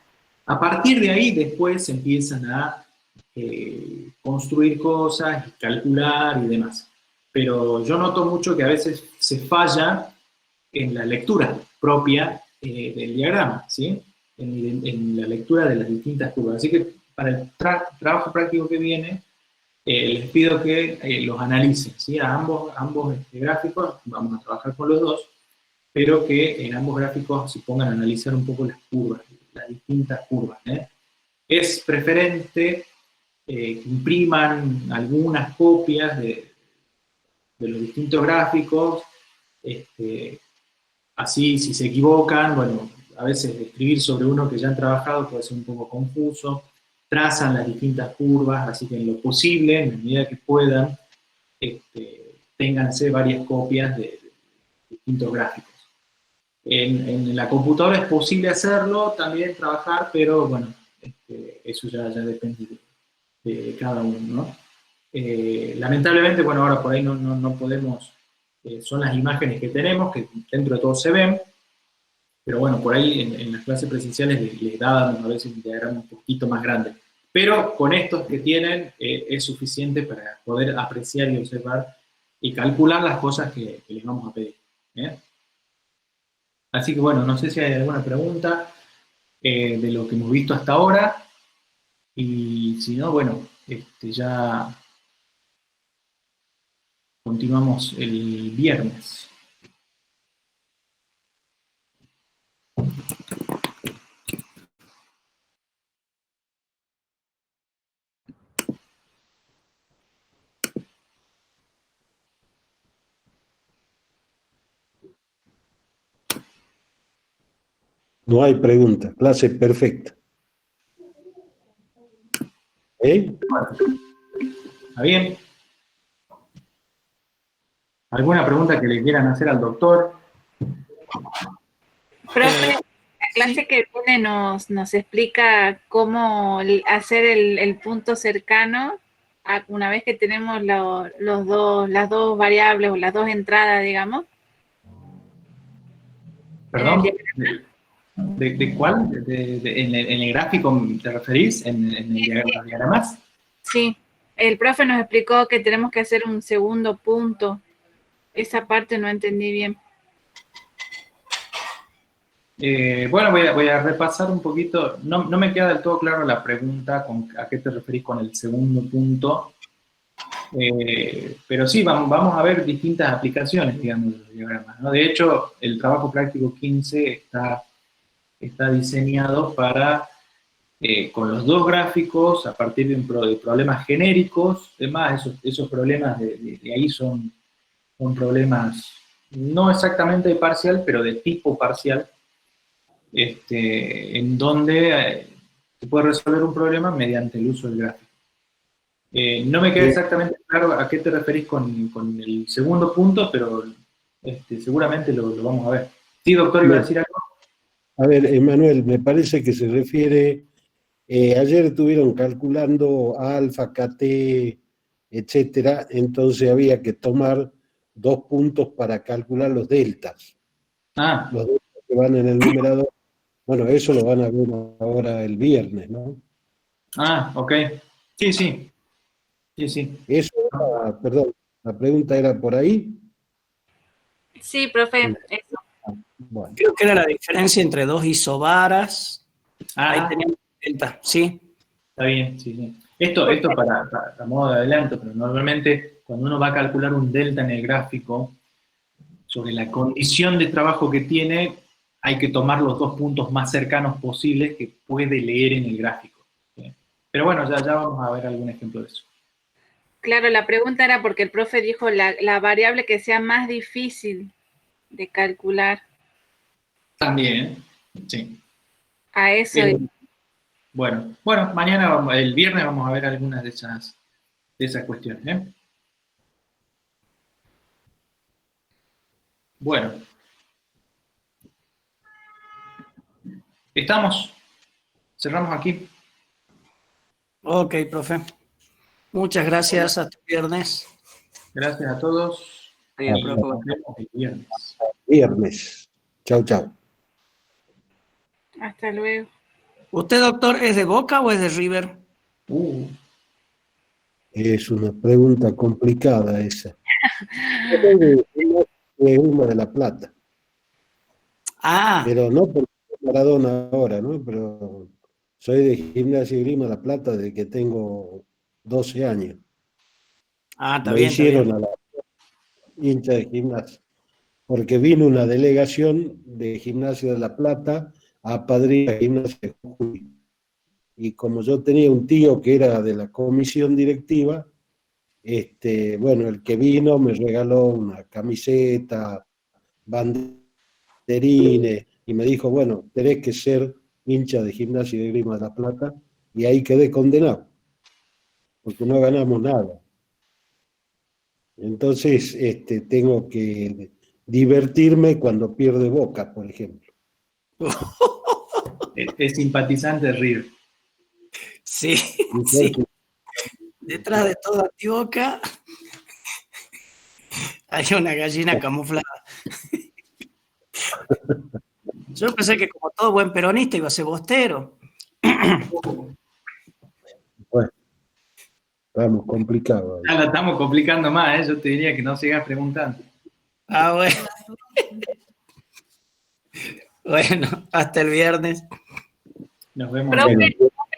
A partir de ahí, después empiezan a construir cosas, calcular y demás. Pero yo noto mucho que a veces se falla en la lectura propia del diagrama, ¿sí? En la lectura de las distintas curvas. Así que para el trabajo práctico que viene, les pido que los analicen, ¿sí? A ambos gráficos, vamos a trabajar con los dos, pero que en ambos gráficos se pongan a analizar un poco las curvas, las distintas curvas. Es preferente que impriman algunas copias de los distintos gráficos, así si se equivocan, bueno, a veces escribir sobre uno que ya han trabajado puede ser un poco confuso, trazan las distintas curvas, así que en lo posible, en la medida que puedan, ténganse varias copias de distintos gráficos. En la computadora es posible hacerlo, también trabajar, pero bueno, eso ya depende de cada uno, ¿no? Lamentablemente, bueno, ahora por ahí no podemos, son las imágenes que tenemos, que dentro de todo se ven, pero bueno, por ahí en las clases presenciales les dábamos a veces un diagrama un poquito más grande. Pero con estos que tienen es suficiente para poder apreciar y observar y calcular las cosas que les vamos a pedir. Así que bueno, no sé si hay alguna pregunta de lo que hemos visto hasta ahora. Y si no, bueno, ya continuamos el viernes. No hay pregunta, clase perfecta. ¿Está bien? ¿Alguna pregunta que le quieran hacer al doctor? Profe, la clase que viene nos explica cómo hacer el punto cercano una vez que tenemos las dos variables o las dos entradas, digamos. ¿Perdón? ¿De cuál? ¿En el gráfico te referís? ¿En el diagramas? Sí, el profe nos explicó que tenemos que hacer un segundo punto. Esa parte no entendí bien. Bueno, voy a repasar un poquito. No me queda del todo claro la pregunta a qué te referís con el segundo punto. Pero sí, vamos a ver distintas aplicaciones, digamos, de los diagramas, ¿no? De hecho, el trabajo práctico 15 está diseñado para, con los dos gráficos, a partir de problemas genéricos, además, esos problemas de ahí son problemas no exactamente de parcial, pero de tipo parcial, en donde se puede resolver un problema mediante el uso del gráfico. No me queda exactamente claro a qué te referís con el segundo punto, pero seguramente lo vamos a ver. Sí, doctor, ¿iba a decir algo? A ver, Emanuel, me parece que se refiere, ayer estuvieron calculando alfa, KT, etcétera, entonces había que tomar 2 puntos para calcular los deltas. Ah, Los deltas que van en el numerador Bueno, eso lo van a ver ahora el viernes, ¿no? Ah, ok. Sí, sí. Sí, sí. Eso era, perdón, la pregunta era por ahí. Sí, profe, eso. Bueno, Creo que era la diferencia entre dos isobaras. Ahí Ah, teníamos delta, sí. está bien, sí, sí. Esto para modo de adelanto, pero normalmente cuando uno va a calcular un delta en el gráfico, sobre la condición de trabajo que tiene, hay que tomar los dos puntos más cercanos posibles que puede leer en el gráfico. ¿Sí? Pero bueno, ya vamos a ver algún ejemplo de eso. Claro, la pregunta era porque el profe dijo la variable que sea más difícil de calcular. También, sí. A eso. Bueno, mañana, el viernes vamos a ver algunas de esas cuestiones. ¿Eh? Bueno, cerramos aquí. Ok, profe. Muchas gracias. Hasta el viernes. Gracias a todos. Adiós, profe. Nos vemos el viernes. viernes. Chau, chau. Hasta luego. ¿Usted, doctor, es de Boca o es de River? Es una pregunta complicada esa. Yo soy de Grima de la Plata, Ah, pero no por Maradona ahora, ¿no? Pero soy de Gimnasia y Grima de la Plata desde que tengo 12 años. está Me bien, está bien. hicieron a la hincha de Gimnasia, porque vino una delegación de Gimnasia de la Plata a apadrinar Gimnasia de Jujuy. Y como yo tenía un tío que era de la comisión directiva, bueno, el que vino me regaló una camiseta, banderines, y me dijo, bueno, tenés que ser hincha de Gimnasia y de Grima de la Plata, y ahí quedé condenado, porque no ganamos nada. Entonces, tengo que divertirme cuando pierde Boca, por ejemplo. Es simpatizante de River. Sí, Y sí. porque, Detrás de toda Antioquia hay una gallina camuflada. Yo pensé que como todo buen peronista iba a ser bostero. bueno, estamos complicados Ya ahí. la estamos complicando más, ¿eh? Yo te diría que no sigas preguntando. Bueno. Bueno, hasta el viernes. Nos vemos. Profe, Bueno,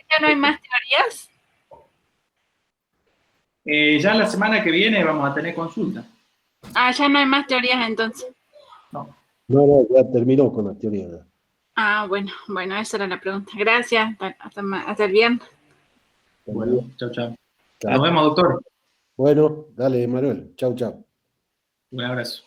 ¿ya no hay más teorías? Ya la semana que viene vamos a tener consulta. Ah, ya no hay más teorías entonces. No. no, ya terminó con la teoría. Ah, bueno, esa era la pregunta. Gracias. Hasta el viernes. Bueno, chao, chao. Chao. Nos vemos, doctor. Bueno, dale, Manuel. Chau, chau. Un abrazo.